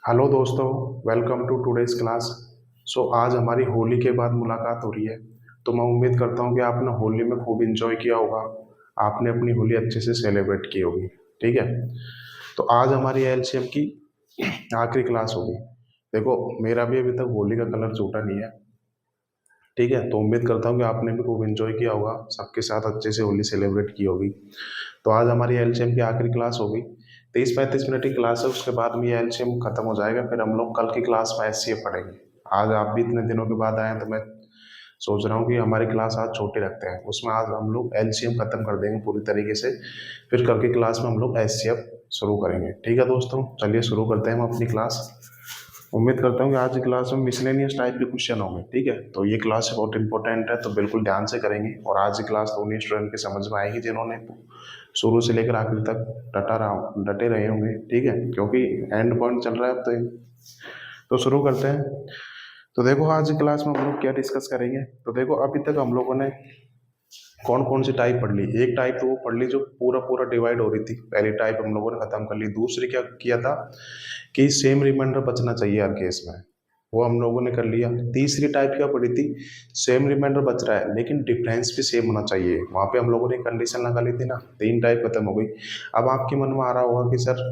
Hello दोस्तों, welcome to today's class. आज हमारी होली के बाद मुलाकात हो रही है। तो मैं उम्मीद करता हूँ कि आपने होली में खूब एंजॉय किया होगा। आपने अपनी होली अच्छे से सेलिब्रेट की होगी। ठीक है। तो आज हमारी एलसीएम की आखिरी क्लास होगी। देखो, मेरा भी अभी तक होली का कलर छूटा नहीं है। ठीक है। तो उम्मीद करता हूँ कि आपने भी खूब एंजॉय किया होगा, सबके साथ अच्छे से होली सेलिब्रेट की होगी। तो आज हमारी एलसीएम की आखिरी क्लास होगी। 30-35 मिनट की क्लास है, उसके बाद में ये एलसीएम खत्म हो जाएगा। फिर हम लोग कल की क्लास में एचसीएफ पढ़ेंगे। आज आप भी इतने दिनों के बाद आए हैं, तो मैं सोच रहा हूँ कि हमारी क्लास आज छोटी रखते हैं, उसमें आज हम लोग एलसीएम खत्म कर देंगे पूरी तरीके से। फिर कल की क्लास में हम लोग एचसीएफ शुरू करेंगे। ठीक है दोस्तों, चलिए शुरू करते हैं हम अपनी क्लास। उम्मीद करता हूँ कि आज की क्लास में मिसलेनियस टाइप के क्वेश्चन होंगे। ठीक है। तो ये क्लास बहुत इंपॉर्टेंट है, तो बिल्कुल ध्यान से करेंगे। और आज की क्लास तो उन्हीं स्टूडेंट के समझ में आएगी जिन्होंने शुरू से लेकर आखिर तक डटे रहे होंगे। ठीक है, क्योंकि एंड पॉइंट चल रहा है अब तो शुरू करते हैं। तो देखो, आज की क्लास में हम लोग क्या डिस्कस करेंगे। तो देखो, अभी तक हम लोगों ने कौन कौन सी टाइप पढ़ ली। एक टाइप तो वो पढ़ ली जो पूरा पूरा डिवाइड हो रही थी, पहली टाइप हम लोगों ने खत्म कर ली। दूसरी क्या किया था कि सेम रिमाइंडर बचना चाहिए हर केस में, वो हम लोगों ने कर लिया। तीसरी टाइप क्या पढ़ी थी, सेम रिमाइंडर बच रहा है लेकिन डिफरेंस भी सेम होना चाहिए, वहां पे हम लोगों ने कंडीशन लगा ली थी ना। तीन टाइप खत्म हो गई। अब आपके मन में आ रहा होगा कि सर,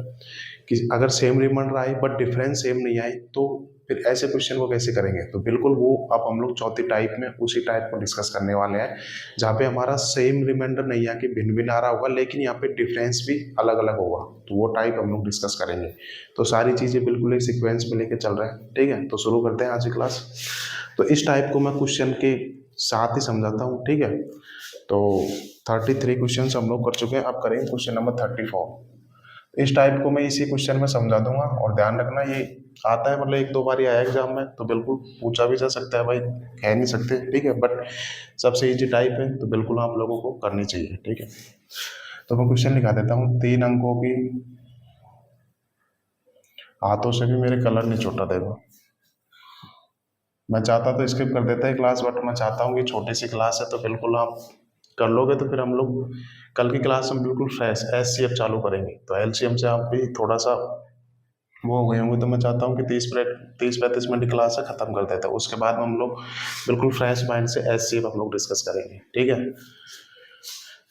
कि अगर सेम रिमाइंडर आई बट डिफरेंस सेम नहीं आई तो फिर ऐसे क्वेश्चन को कैसे करेंगे। तो बिल्कुल वो अब हम लोग चौथी टाइप में उसी टाइप को डिस्कस करने वाले हैं, जहाँ पे हमारा सेम रिमाइंडर नहीं आके भिन्न भिन्न आ रहा होगा, लेकिन यहाँ पे डिफरेंस भी अलग अलग होगा। तो वो टाइप हम लोग डिस्कस करेंगे। तो सारी चीज़ें बिल्कुल एक सीक्वेंस में लेके चल रहे हैं। ठीक है, तो शुरू करते हैं आज की क्लास। तो इस टाइप को मैं क्वेश्चन के साथ ही समझाता हूँ। ठीक है। तो 33 क्वेश्चन हम लोग कर चुके हैं, अब करेंगे क्वेश्चन नंबर 34। इस टाइप को मैं इसी क्वेश्चन में समझा दूंगा। और ध्यान रखना, ये आता है मतलब एक दो बार ही आया एग्जाम में, तो बिल्कुल पूछा भी जा सकता है भाई, कह नहीं सकते। ठीक है, बट सबसे इजी टाइप है, तो बिल्कुल आप लोगों को करनी चाहिए। ठीक है। तो मैं क्वेश्चन लिखा देता हूँ। 3 अंकों की, हाथों से भी मेरे कलर नहीं छूटा। देखो, मैं चाहता तो स्किप कर देता है क्लास, बट मैं चाहता हूँ कि छोटी सी क्लास है तो बिल्कुल आप कर लोगे। तो फिर हम लोग कल की क्लास में बिल्कुल फ्रेश एचसीएफ चालू करेंगे। तो एलसीएम से आप भी थोड़ा सा वो हो गए होंगे, तो मैं चाहता हूँ कि 30-35 मिनट की क्लास है, खत्म कर देते हैं। उसके बाद हम लोग बिल्कुल फ्रेश माइंड से एचसीएफ हम लोग डिस्कस करेंगे। ठीक है।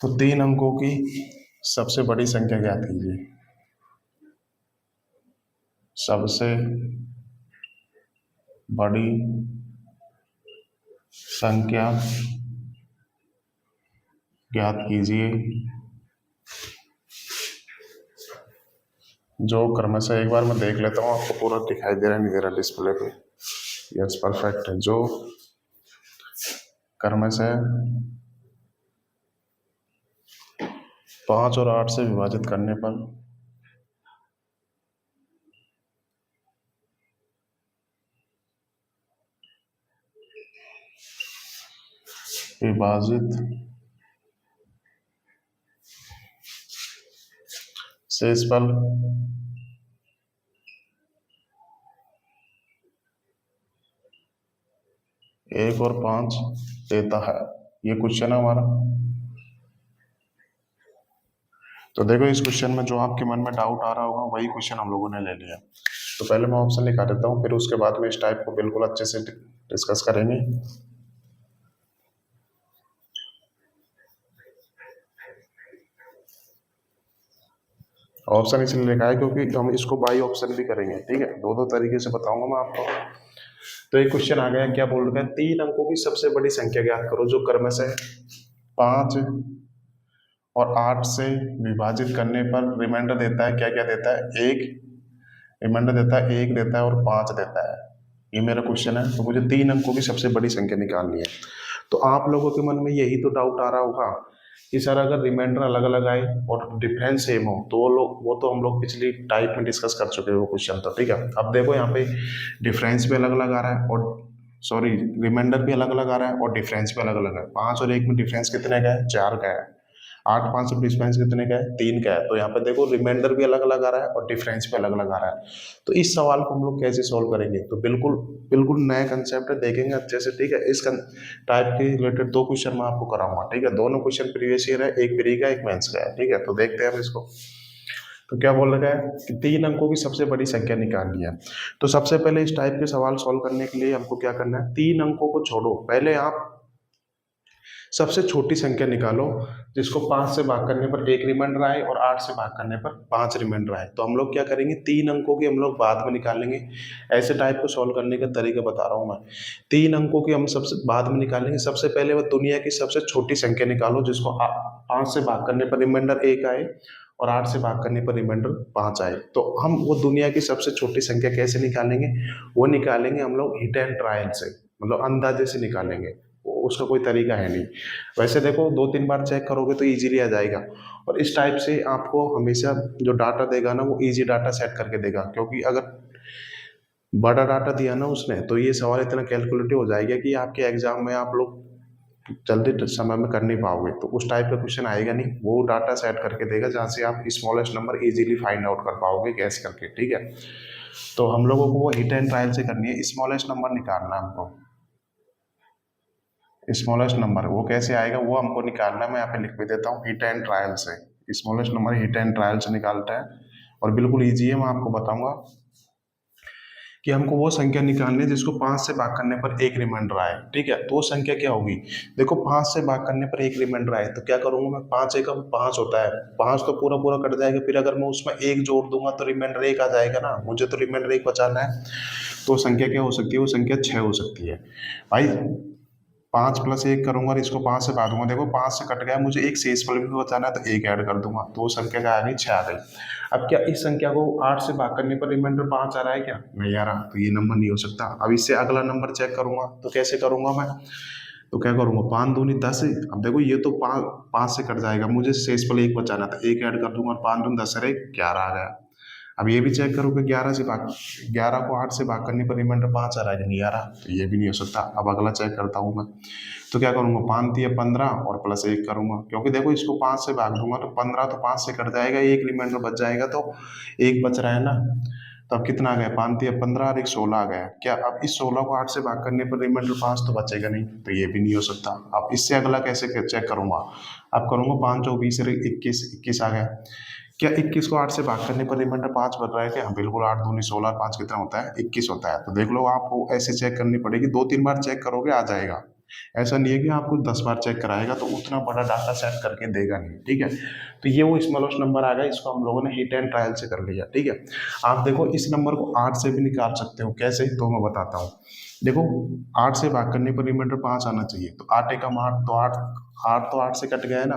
तो 3 अंकों की सबसे बड़ी संख्या ज्ञात कीजिए। सबसे बड़ी संख्या ज्ञात कीजिए जो क्रमशः, एक बार मैं देख लेता हूँ आपको पूरा दिखाई दे रहा है नहीं दे रहा डिस्प्ले पे। यस, परफेक्ट है। जो क्रमशः 5 और 8 से विभाजित करने पर विभाजित शेषफल 1 और 5 देता है। ये क्वेश्चन है हमारा। तो देखो, इस क्वेश्चन में जो आपके मन में डाउट आ रहा होगा वही क्वेश्चन हम लोगों ने ले लिया। तो पहले मैं ऑप्शन लिखा देता हूँ, फिर उसके बाद में इस टाइप को बिल्कुल अच्छे से डिस्कस करेंगे। ऑप्शन इसलिए लिखा है क्योंकि हम इसको बाई ऑप्शन भी करेंगे। ठीक है, दो दो तरीके से बताऊंगा मैं आपको। तो एक क्वेश्चन आ गया, क्या बोल रहे हैं, 3 अंकों की सबसे बड़ी संख्या ज्ञात करो जो क्रमशः 5 और 8 से विभाजित करने पर रिमाइंडर देता है। क्या क्या देता है, एक रिमाइंडर देता है, 1 देता है और 5 देता है। ये मेरा क्वेश्चन है। तो मुझे 3 अंकों की सबसे बड़ी संख्या निकालनी है। तो आप लोगों के मन में यही तो डाउट आ रहा होगा कि सर, अगर रिमाइंडर अलग अलग आए और डिफरेंस सेम हो तो वो तो हम लोग पिछली टाइप में डिस्कस कर चुके हैं वो क्वेश्चन। तो ठीक है, अब देखो यहाँ पे डिफरेंस भी अलग अलग आ रहा है, और सॉरी, रिमाइंडर भी अलग अलग आ रहा है और डिफरेंस भी अलग अलग है। 5 और 1 में डिफरेंस कितने का है, 4 का है। 8 5 से डिफरेंस कितने का है, 3 का है। तो यहाँ पे देखो, रिमाइंडर भी अलग अलग आ रहा है और डिफरेंस भी अलग अलग आ रहा है। तो इस सवाल को हम लोग कैसे सोल्व करेंगे, तो बिल्कुल बिल्कुल नया कंसेप्ट है, देखेंगे अच्छे से। ठीक है, इस टाइप के रिलेटेड 2 क्वेश्चन मैं आपको कराऊंगा। ठीक है, दोनों क्वेश्चन प्रीवियस ईयर है, एक प्री का एक मेंस का है। ठीक है, तो देखते हैं हम इसको। तो क्या बोल रखा है कि 3 अंकों की सबसे बड़ी संख्या निकालनी है। तो सबसे पहले इस टाइप के सवाल सॉल्व करने के लिए हमको क्या करना है, 3 अंकों को छोड़ो, पहले आप सबसे छोटी संख्या निकालो जिसको 5 से भाग करने पर 1 रिमाइंडर आए और 8 से भाग करने पर 5 रिमाइंडर आए। तो हम लोग क्या करेंगे, 3 अंकों की हम लोग बाद में निकालेंगे। ऐसे टाइप को सॉल्व करने का तरीका बता रहा हूँ मैं। 3 अंकों की हम सबसे बाद में निकालेंगे। सबसे पहले वो दुनिया की सबसे छोटी संख्या निकालो जिसको 5 से भाग करने पर रिमाइंडर 1 आए और 8 से भाग करने पर रिमाइंडर 5 आए। तो हम वो दुनिया की सबसे छोटी संख्या कैसे निकालेंगे, वो निकालेंगे हम लोग हिट एंड ट्रायल से, मतलब अंदाजे से निकालेंगे। उसका कोई तरीका है नहीं। वैसे देखो 2-3 बार चेक करोगे तो इजीली आ जाएगा। और इस टाइप से आपको हमेशा जो डाटा देगा ना वो इजी डाटा सेट करके देगा, क्योंकि अगर बड़ा डाटा दिया ना उसने तो ये सवाल इतना कैलकुलेटिव हो जाएगा कि आपके एग्जाम में आप लोग जल्दी समय में कर नहीं पाओगे। तो उस टाइप का क्वेश्चन आएगा नहीं, वो डाटा सेट करके देगा जहाँ से आप smallest number easily find out कर पाओगे गैस करके। ठीक है, तो हम लोगों को वो हिट एंड ट्रायल से करनी है। स्मॉलेस्ट नंबर निकालना है हमको, स्मॉलेस्ट नंबर वो कैसे आएगा वो हमको निकालना है। मैं यहाँ पे लिख भी देता हूँ, हिट एंड ट्रायल से। Smallest number hit and trial से निकालता है और बिल्कुल ईजी है। मैं आपको बताऊंगा कि हमको वो संख्या निकालनी है जिसको 5 से भाग करने पर 1 रिमाइंडर आए। ठीक है, तो वो संख्या क्या होगी, देखो 5 से भाग करने पर 1 रिमाइंडर आए तो क्या करूंगा मैं, 5 एकम 5 होता है, 5 तो पूरा पूरा कट जाएगा। फिर अगर मैं उसमें 1 जोड़ दूंगा तो रिमाइंडर 1 आ जाएगा ना, मुझे तो रिमाइंडर 1 बचाना है। तो संख्या क्या हो सकती है, वो संख्या 6 हो सकती है भाई। 5+1 करूंगा और इसको 5 से भागूंगा, देखो 5 से कट गया, मुझे एक शेषफल भी बचाना है तो 1 ऐड कर दूंगा, तो वो संख्या क्या आ गई, 6 आ गई। अब क्या इस संख्या को 8 से भाग करने पर रिमाइंडर 5 आ रहा है, क्या नहीं आ रहा, तो ये नंबर नहीं हो सकता। अब इससे अगला नंबर चेक करूंगा, तो कैसे करूंगा मैं, तो क्या करूंगा, 5 दूनी 10। अब देखो ये तो 5 से कट जाएगा, मुझे शेषफल 1 बचाना था, 1 ऐड कर दूंगा, 5 दूनी 10 अरे 11 आ गया। अब ये भी चेक करो कि 11 को 8 से भाग करने पर रिमाइंडर 5 आ रहा है कि नहीं आ रहा, तो ये भी नहीं हो सकता। अब अगला चेक करता हूँ मैं, तो क्या करूँगा, 5 दिया 15 और +1 करूँगा, क्योंकि देखो इसको 5 से भाग दूंगा तो 15 तो 5 से कट जाएगा, एक रिमाइंडर बच जाएगा, तो 1 बच रहा है ना। तो अब कितना आ गया, 5 दिया 15 और 1 16 आ गया। क्या अब इस 16 को 8 से भाग करने पर रिमाइंडर 5 तो बचेगा नहीं, तो ये भी नहीं हो सकता। अब इससे अगला कैसे चेक करूँगा, अब करूँगा 5 चौक 20 21 21 आ गया। क्या 21 को 8 से भाग करने पर रिमाइंडर 5 बच रहा है क्या, बिल्कुल, 8 दूनी 16 और 5 कितना होता है, 21 होता है। तो देख लो, आपको ऐसे चेक करनी पड़ेगी, 2-3 बार चेक करोगे आ जाएगा। ऐसा नहीं है कि आपको 10 बार चेक कराएगा तो उतना बड़ा डाटा सेट करके देगा नहीं। ठीक है, तो ये वो स्मॉलेस्ट नंबर आ गया, इसको हम लोगों ने हिट एंड ट्रायल से कर लिया। ठीक है, आप देखो इस नंबर को 8 से भी निकाल सकते हो, कैसे, तो मैं बताता हूँ। देखो 8 से भाग करने पर रिमाइंडर 5 आना चाहिए, तो 8 एकम 8, तो 8 से कट गया है ना।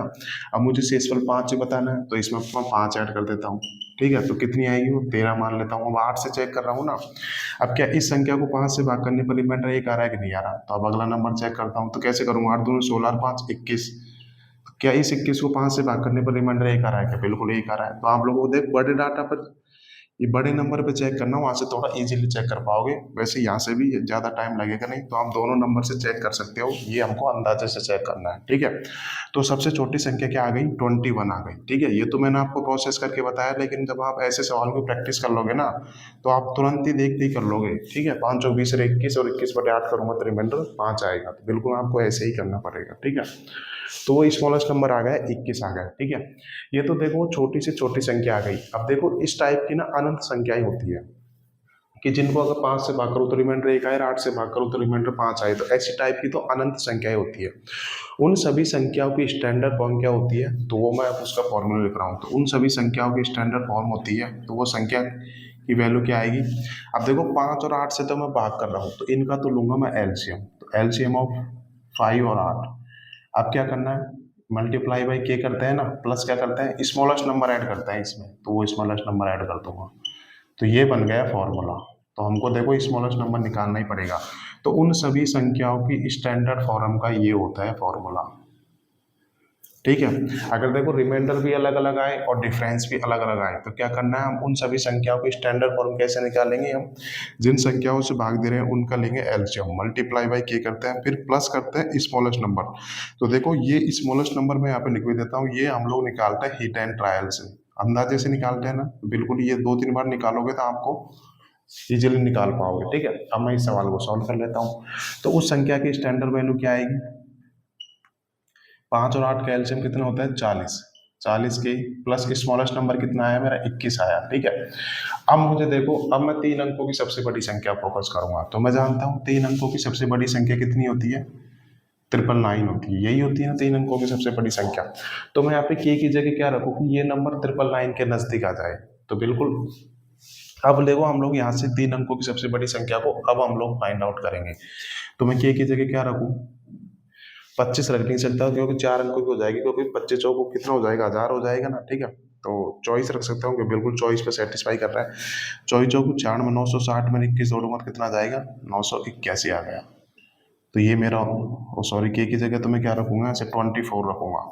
अब मुझे शेषफल 5 से बताना है, तो इसमें मैं 5 ऐड कर देता हूँ। ठीक है, तो कितनी आएगी, वो 13 मान लेता हूँ। अब 8 से चेक कर रहा हूँ ना। अब क्या इस संख्या को 5 से भाग करने पर रिमाइंडर 1 आ रहा है कि नहीं आ रहा, तो अब अगला नंबर चेक करता हूँ। तो कैसे करूँगा, 8 दूनी 16 और 5 21। क्या इस 21 को 5 से भाग करने पर रिमाइंडर 1 आ रहा है क्या, बिल्कुल 1 आ रहा है। तो आप लोगों को देख बड़े डाटा पर, ये बड़े नंबर पे चेक करना, वहाँ से थोड़ा इजीली चेक कर पाओगे। वैसे यहाँ से भी ज़्यादा टाइम लगेगा नहीं, तो आप दोनों नंबर से चेक कर सकते हो। ये हमको अंदाजे से चेक करना है। ठीक है, तो सबसे छोटी संख्या क्या आ गई, 21 आ गई। ठीक है, ये तो मैंने आपको प्रोसेस करके बताया, लेकिन जब आप ऐसे सवाल को प्रैक्टिस कर लोगे ना तो आप तुरंत ही देखते ही कर लोगे। ठीक है, 5 चौक 20 21 और 21/8 करूँगा तो रिमाइंडर 5 आएगा। तो बिल्कुल आपको ऐसे ही करना पड़ेगा। ठीक है, तो वो स्मॉलेस्ट नंबर आ गया, 21 आ गया। ठीक है, ये तो देखो छोटी से छोटी संख्या आ गई। अब देखो इस टाइप की ना अनंत संख्याएं होती है कि जिनको अगर 5 से भाग करो तो रिमाइंडर 1 आए, 8 से भाग करो तो रिमाइंडर 5 आए, तो ऐसी टाइप की तो अनंत संख्याएं होती है। उन सभी संख्याओं की स्टैंडर्ड फॉर्म क्या होती है, तो वो मैं उसका फॉर्मूला लिख रहा हूँ। तो उन सभी संख्याओं की स्टैंडर्ड फॉर्म होती है, तो वो संख्या की वैल्यू क्या आएगी। अब देखो 5 और 8 से तो मैं भाग कर रहा हूँ, तो इनका तो लूंगा मैं एलसीएम, तो एलसीएम ऑफ 5 और 8। अब क्या करना है, मल्टीप्लाई बाई के करते हैं ना, प्लस क्या करते हैं, स्मॉलेस्ट नंबर ऐड करते हैं इसमें, तो वो स्मॉलेस्ट नंबर ऐड कर दूंगा। तो ये बन गया फॉर्मूला। तो हमको देखो स्मॉलेस्ट नंबर निकालना ही पड़ेगा। तो उन सभी संख्याओं की स्टैंडर्ड फॉर्म का ये होता है फॉर्मूला। ठीक है, अगर देखो रिमाइंडर भी अलग अलग आए और डिफरेंस भी अलग अलग आए, तो क्या करना है, हम उन सभी संख्याओं की स्टैंडर्ड फॉर्म कैसे निकालेंगे, हम जिन संख्याओं से भाग दे रहे हैं उनका लेंगे एलसीएम, मल्टीप्लाई बाई के करते हैं, फिर प्लस करते हैं स्मॉलेस्ट नंबर। तो देखो ये स्मॉलेस्ट नंबर मैं यहाँ पे लिख भी देता हूँ, ये हम लोग निकालते हैं हिट एंड ट्रायल से, अंदाजे से निकालते हैं ना। तो बिल्कुल ये 2-3 बार निकालोगे तो आपको इजीली निकाल पाओगे। ठीक है, अब मैं इस सवाल को सॉल्व कर लेता हूँ। तो उस संख्या की स्टैंडर्ड वैल्यू क्या आएगी, 5 और 8 का एलसीएम कितना होता है, 40। 40 के प्लस स्मॉलेस्ट नंबर कितना आया मेरा 21 आया। ठीक है, अब मुझे देखो, अब मैं 3 अंकों की सबसे बड़ी संख्या फोकस करूंगा। तो मैं जानता हूँ 3 अंकों की सबसे बड़ी संख्या कितनी होती है, 999 होती है, यही होती है ना 3 अंकों की सबसे बड़ी संख्या। तो मैं यहाँ पे के की जगह क्या रखूँ कि ये नंबर 999 के नजदीक आ जाए। तो बिल्कुल, अब देखो हम लोग यहाँ से 3 अंकों की सबसे बड़ी संख्या को अब हम लोग फाइंड आउट करेंगे। तो मैं के की जगह क्या रखूँ, 25 रख नहीं सकता क्योंकि 4 अंकों की हो जाएगी, क्योंकि 25 चौको कितना हो जाएगा, 1000 हो जाएगा ना। ठीक है, तो 24 रख सकता हूँ कि बिल्कुल 24 पे सेटिस्फाई कर रहा है। 24 चौको 4 में 960 में 21 जोड़ूंगा तो कितना जाएगा, 981 आ गया। तो ये मेरा, सॉरी, के की जगह तो मैं क्या रखूंगा, ऐसे 24 रखूंगा।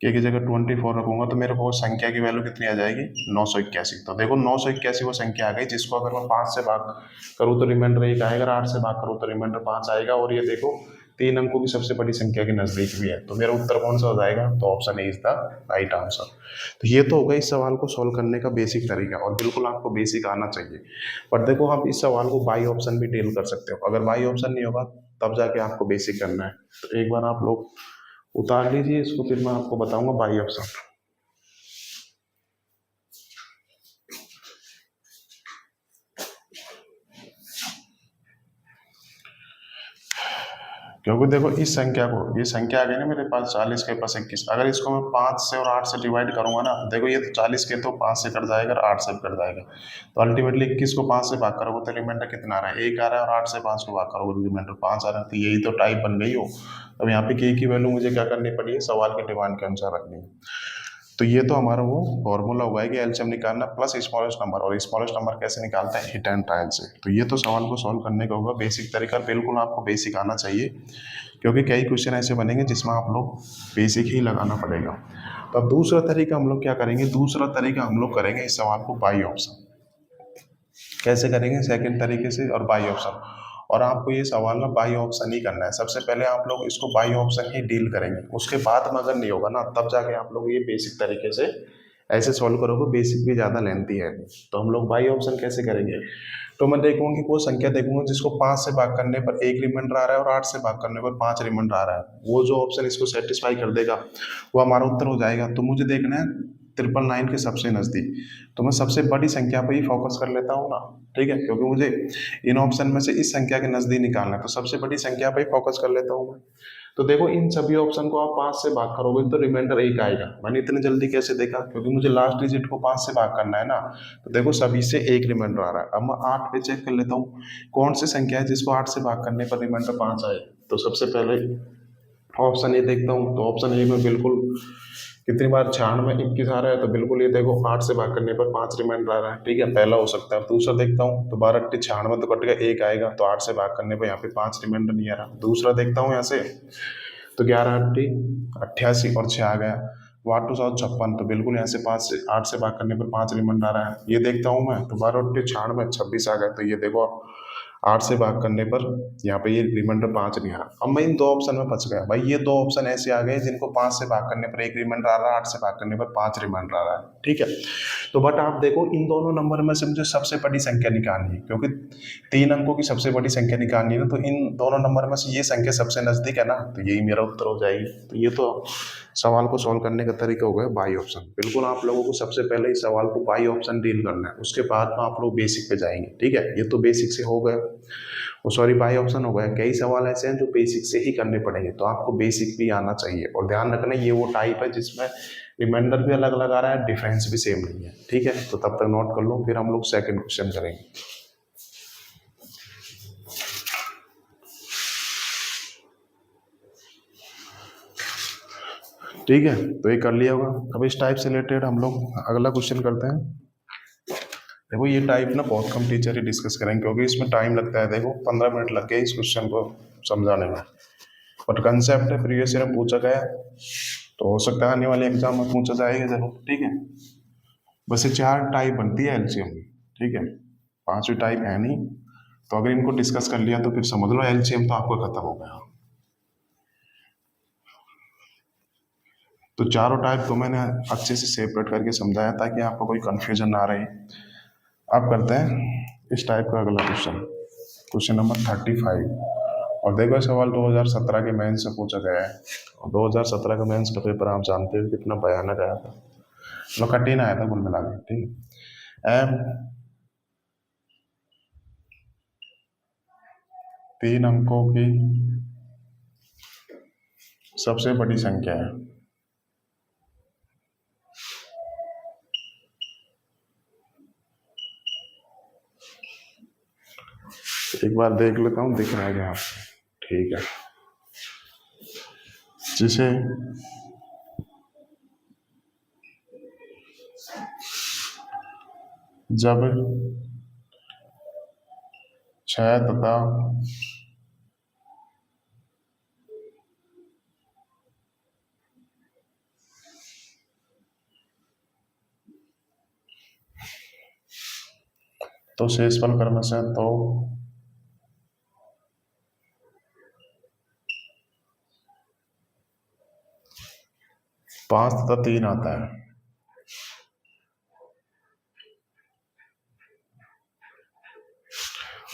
के की जगह 24 रखूंगा तो मेरे को संख्या की वैल्यू कितनी आ जाएगी, 981। तो देखो 981 वो संख्या आ गई जिसको अगर मैं 5 से भाग करूँ तो रिमाइंडर 1 आएगा, और 8 से भाग करूँ तो रिमाइंडर 5 आएगा। और ये देखो 3 अंकों की सबसे बड़ी संख्या के नजदीक भी है। तो मेरा उत्तर कौन सा हो जाएगा, तो option A is the right answer. तो ये तो होगा इस सवाल को सॉल्व करने का बेसिक तरीका, और बिल्कुल आपको बेसिक आना चाहिए। पर देखो आप इस सवाल को बाई ऑप्शन भी डील कर सकते हो। अगर बाई ऑप्शन नहीं होगा तब जाके आपको बेसिक करना है। तो एक बार आप लोग उतार लीजिए इसको, फिर मैं आपको बताऊंगा बाई ऑप्शन। क्योंकि देखो इस संख्या को, ये संख्या आ गई ना मेरे पास 40 के पास 21, अगर इसको मैं 5 से और 8 से डिवाइड करूंगा ना, देखो ये तो 40 के तो 5 से कट जाएगा और 8 से कट जाएगा। तो अल्टीमेटली 21 को 5 से भाग करोगे तो रिमाइंडर कितना आ रहा है, 1 आ रहा है, और 8 से 5 को भाग करोगे तो रिमाइंडर 5 आ रहा है। तो यही तो टाइप बन गई हो। अब यहाँ पे के की वैल्यू मुझे क्या करनी पड़ी है, सवाल के डिमांड के अनुसार रखनी है। तो ये तो हमारा वो फॉर्मूला हुआ है कि एलसीएम निकालना प्लस स्मॉलेस्ट नंबर, और स्मॉलेस्ट नंबर कैसे निकालता है, हिट एंड ट्रायल से। तो ये तो सवाल को सॉल्व करने का होगा बेसिक तरीका, बिल्कुल आपको बेसिक आना चाहिए, क्योंकि कई क्वेश्चन ऐसे बनेंगे जिसमें आप लोग बेसिक ही लगाना पड़ेगा। तो अब दूसरा तरीका हम लोग क्या करेंगे, दूसरा तरीका हम लोग करेंगे इस सवाल को बाई ऑप्शन। कैसे करेंगे, सेकंड तरीके से और बाई ऑप्शन। और आपको ये सवाल ना बाई ऑप्शन ही करना है। सबसे पहले आप लोग इसको बाई ऑप्शन ही डील करेंगे, उसके बाद में अगर नहीं होगा ना तब जाके आप लोग ये बेसिक तरीके से ऐसे सॉल्व करोगे। बेसिक भी ज़्यादा लेंथी है। तो हम लोग बाई ऑप्शन कैसे करेंगे, तो मैं देखूंगा कि वो संख्या देखूंगा जिसको 5 से भाग करने पर 1 रिमाइंडर आ रहा है और 8 से भाग करने पर 5 रिमाइंडर आ रहा है। वो जो ऑप्शन इसको सेटिस्फाई कर देगा वो हमारा उत्तर हो जाएगा। तो मुझे देखना है 999 के सबसे नज़दीक, तो मैं सबसे बड़ी संख्या पर ही फोकस कर लेता हूँ ना। ठीक है, क्योंकि मुझे इन ऑप्शन में से इस संख्या के नज़दीक निकालना है, तो सबसे बड़ी संख्या पर ही फोकस कर लेता हूँ मैं। तो देखो इन सभी ऑप्शन को आप 5 से भाग करोगे तो रिमाइंडर 1 आएगा। मैंने इतनी जल्दी कैसे देखा, क्योंकि मुझे लास्ट डिजिट को 5 से भाग करना है ना। तो देखो सभी से 1 रिमाइंडर आ रहा है। अब मैं 8 पे चेक कर लेता हूँ कौन सी संख्या है जिसको 8 से भाग करने पर रिमाइंडर 5 आए। तो सबसे पहले ऑप्शन ए देखता हूँ। तो ऑप्शन ए में बिल्कुल कितनी बार 96 में 21 आ रहा है, तो बिल्कुल ये देखो 8 से भाग करने पर 5 रिमाइंडर आ रहा है। ठीक है, पहला हो सकता है। दूसरा देखता हूँ तो 12 8 96 तो कट गया, 1 आएगा, तो 8 से भाग करने पर यहाँ पे 5 रिमाइंडर नहीं आ रहा। दूसरा देखता हूँ यहाँ से, तो 11 8 88 और 6 आ गया, 8 2 7 56, तो बिल्कुल यहाँ से 5 से 8 से भाग करने पर 5 रिमाइंडर आ रहा है। ये देखता हूँ मैं, तो 12 8 96 26 आ गया, तो ये देखो आप 8 से भाग करने पर यहाँ पे ये रिमाइंडर 5 नहीं आ रहा। अब मैं इन 2 ऑप्शन में फंस गया भाई। ये 2 ऑप्शन ऐसे आ गए जिनको 5 से भाग करने पर 1 रिमाइंडर आ रहा है, 8 से भाग करने पर 5 रिमाइंडर आ रहा है। ठीक है, तो बट आप देखो इन दोनों नंबर में से मुझे सबसे बड़ी संख्या निकालनी है, क्योंकि 3 अंकों की सबसे बड़ी संख्या निकालनी है ना। तो इन दोनों नंबर में से ये संख्या सबसे नजदीक है ना, तो यही मेरा उत्तर हो जाएगी। तो ये तो सवाल को सॉल्व करने का तरीका हो गया बाई ऑप्शन। बिल्कुल आप लोगों को सबसे पहले इस सवाल को बाई ऑप्शन डील करना है, उसके बाद में आप लोग बेसिक पे जाएंगे। ठीक है, ये तो बेसिक से हो गया, वो सॉरी बाई ऑप्शन हो गया। कई सवाल ऐसे हैं जो बेसिक से ही करने पड़ेंगे, तो आपको बेसिक भी आना चाहिए। और ध्यान रखना ये वो टाइप है जिसमें रिमाइंडर भी अलग अलग आ रहा है, डिफरेंस भी सेम नहीं है। ठीक है, तो तब तक नोट कर लो, फिर हम लोग सेकंड क्वेश्चन करेंगे। ठीक है, तो ये कर लिया होगा। अब इस टाइप से रिलेटेड हम लोग अगला क्वेश्चन करते हैं। देखो ये टाइप ना बहुत कम टीचर ही डिस्कस करेंगे, क्योंकि इसमें टाइम लगता है। देखो 15 मिनट लग गए इस क्वेश्चन को समझाने में, बट कंसेप्ट है, प्रीवियस ईयर में पूछा गया, तो हो सकता है आने वाले एग्जाम में पूछा जाएगा जरूर। ठीक है, बस ये 4 टाइप बनती है एलसीएम में। ठीक है, 5वीं टाइप है नहीं, तो अगर इनको डिस्कस कर लिया तो फिर समझ लो एलसीएम तो आपका खत्म हो गया। तो चारों टाइप को मैंने अच्छे से सेपरेट करके समझाया ताकि आपको कोई कंफ्यूजन ना रहे। अब करते हैं इस टाइप का अगला क्वेश्चन, क्वेश्चन नंबर 35। और देखो ये सवाल 2017 के मेंस से पूछा गया है, और 2017 का मेंस का पेपर आप जानते हो कितना भयानक आया था, मतलब कठिन आया था कुल मिला के। ठीक है, एम 3 अंकों की सबसे बड़ी संख्या है। एक बार देख लेता हूँ दिख रहा है क्या आपको। ठीक है, जिसे जब 6 तथा तो शेषफल क्रमशः तो 5 तथा 3 आता है।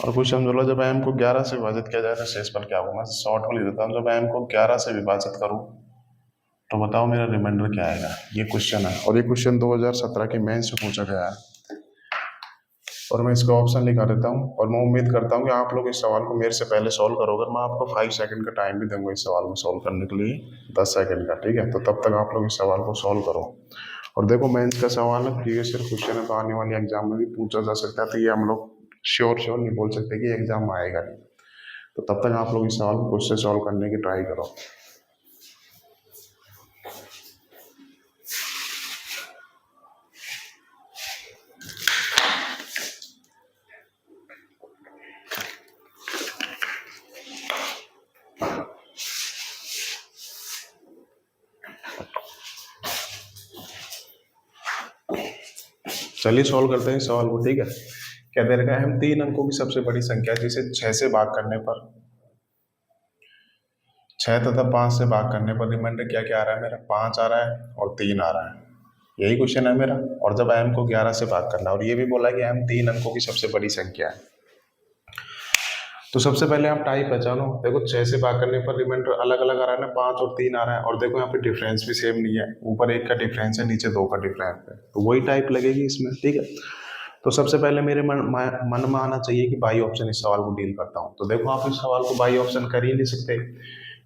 और कुछ समझ लो, जब m को 11 से विभाजित किया जाए तो शेषफल क्या होगा। मैं शॉर्ट में लिख देता हूँ, जब m को 11 से विभाजित करूँ तो बताओ मेरा रिमाइंडर क्या आएगा। ये क्वेश्चन है, और ये क्वेश्चन 2017 के मेंस से पूछा गया है, और मैं इसका ऑप्शन लिखा देता हूँ। और मैं उम्मीद करता हूँ कि आप लोग इस सवाल को मेरे से पहले सॉल्व करोगे। मैं आपको 5 सेकंड का टाइम भी दूंगा इस सवाल को सॉल्व करने के लिए, 10 सेकंड का। ठीक है, तो तब तक आप लोग इस सवाल को सॉल्व करो। और देखो मेंस का सवाल है, प्रीवियस ईयर क्वेश्चन है, तो आने वाले एग्जाम में भी पूछा जा सकता है, तो ये हम लोग श्योर नहीं बोल सकते कि एग्जाम में आएगा नहीं। तो तब तक आप लोग इस सवाल को खुद से सॉल्व करने की ट्राई करो। चलिए सॉल्व करते हैं इस सवाल को। ठीक है, क्या दे रखा है, हम 3 अंकों की सबसे बड़ी संख्या जिसे 6 से भाग करने पर 6 तथा 5 से भाग करने पर रिमाइंडर क्या क्या आ रहा है मेरा, 5 आ रहा है और 3 आ रहा है। यही क्वेश्चन है मेरा। और जब m को 11 से भाग करना, और ये भी बोला है कि m 3 अंकों की सबसे बड़ी संख्या है। तो सबसे पहले आप टाइप पहचानो। देखो 6 से भाग करने पर रिमाइंडर अलग अलग आ रहा है ना, 5 और 3 आ रहा है। और देखो यहाँ पे डिफरेंस भी सेम नहीं है, ऊपर 1 का डिफरेंस है, नीचे 2 का डिफरेंस है, तो वही टाइप लगेगी इसमें। ठीक है, तो सबसे पहले मेरे मन में आना चाहिए कि बाई ऑप्शन इस सवाल को डील करता हूँ। तो देखो आप इस सवाल को बाई ऑप्शन कर ही नहीं सकते,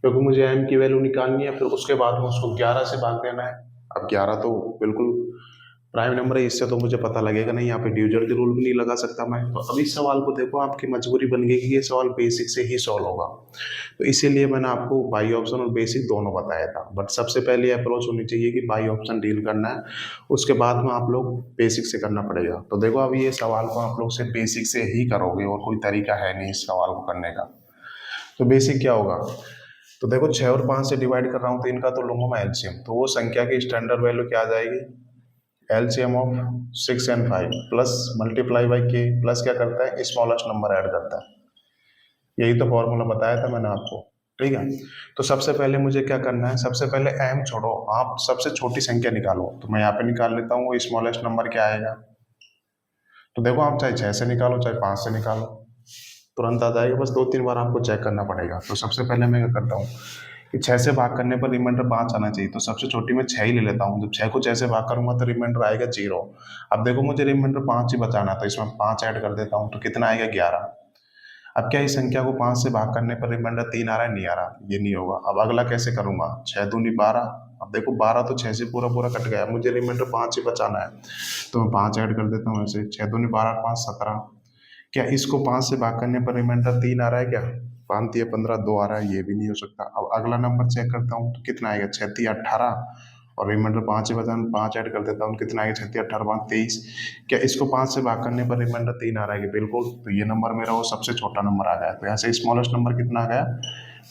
क्योंकि मुझे m की वैल्यू निकालनी है, फिर उसके बाद में उसको 11 से भाग देना है। अब 11 तो बिल्कुल प्राइम नंबर है, इससे तो मुझे पता लगेगा नहीं, यहाँ पे डिविजन की रूल भी नहीं लगा सकता मैं। तो अब इस सवाल को देखो आपकी मजबूरी बन गई कि ये सवाल बेसिक से ही सॉल्व होगा, तो इसीलिए मैंने आपको बाई ऑप्शन और बेसिक दोनों बताया था। बट सबसे पहले अप्रोच होनी चाहिए कि बाई ऑप्शन डील करना है, उसके बाद में आप लोग बेसिक से करना पड़ेगा। तो देखो अब ये सवाल को आप लोग से बेसिक से ही करोगे, और कोई तरीका है नहीं इस सवाल को करने का। तो बेसिक क्या होगा, तो देखो 6 और 5 से डिवाइड कर रहा हूँ, तो इनका तो लूंगा मैं एलसीएम। तो वो संख्या की स्टैंडर्ड वैल्यू क्या आ जाएगी, LCM of 6 and 5 plus multiply by के, प्लस क्या करता है, स्मॉलेस्ट नंबर ऐड करता है। यही तो फॉर्मूला बताया था मैंने आपको। ठीक है, तो सबसे पहले मुझे क्या करना है, सबसे पहले m छोड़ो, आप सबसे छोटी संख्या निकालो। तो मैं यहाँ पे निकाल लेता हूँ, वो स्मॉलेस्ट नंबर क्या आएगा। तो देखो आप चाहे 6 से निकालो चाहे 5 से निकालो, तुरंत आ जाएगा, बस 2-3 बार आपको चेक करना पड़ेगा। तो सबसे पहले मैं क्या करता हूँ कि 6 से भाग करने पर रिमाइंडर 5 आना चाहिए, तो सबसे छोटी मैं 6 ही ले लेता हूँ। जब 6 को 6 से भाग करूंगा तो रिमाइंडर आएगा 0। अब देखो मुझे रिमाइंडर 5 ही बचाना है, तो इसमें 5 ऐड कर देता हूँ, तो कितना आएगा 11। अब क्या इस संख्या को 5 से भाग करने पर रिमाइंडर 3 आ रहा है, नहीं आ रहा, ये नहीं होगा। अब अगला कैसे करूंगा, 6 दूनी 12। अब देखो 12 तो 6 से पूरा पूरा कट गया, मुझे रिमाइंडर 5 ही बचाना है, तो मैं 5 ऐड कर देता हूँ ऐसे। 6 दूनी 12, 5 17। क्या इसको 5 से भाग करने पर रिमाइंडर 3 आ रहा है क्या, 5 3 15, 2 आ रहा है, ये भी नहीं हो सकता। अब अगला नंबर चेक करता हूँ, तो कितना आएगा, 6 3 18, और रिमाइंडर 5 ही बचा, 5 ऐड कर देता हूँ, कितना आएगा, 6 3 18 5 23। क्या इसको 5 से भाग करने पर रिमाइंडर 3 आ रहा है कि, बिल्कुल। तो ये नंबर मेरा वो सबसे छोटा नंबर आ गया। तो यहाँ से स्मॉलेस्ट नंबर कितना आ गया,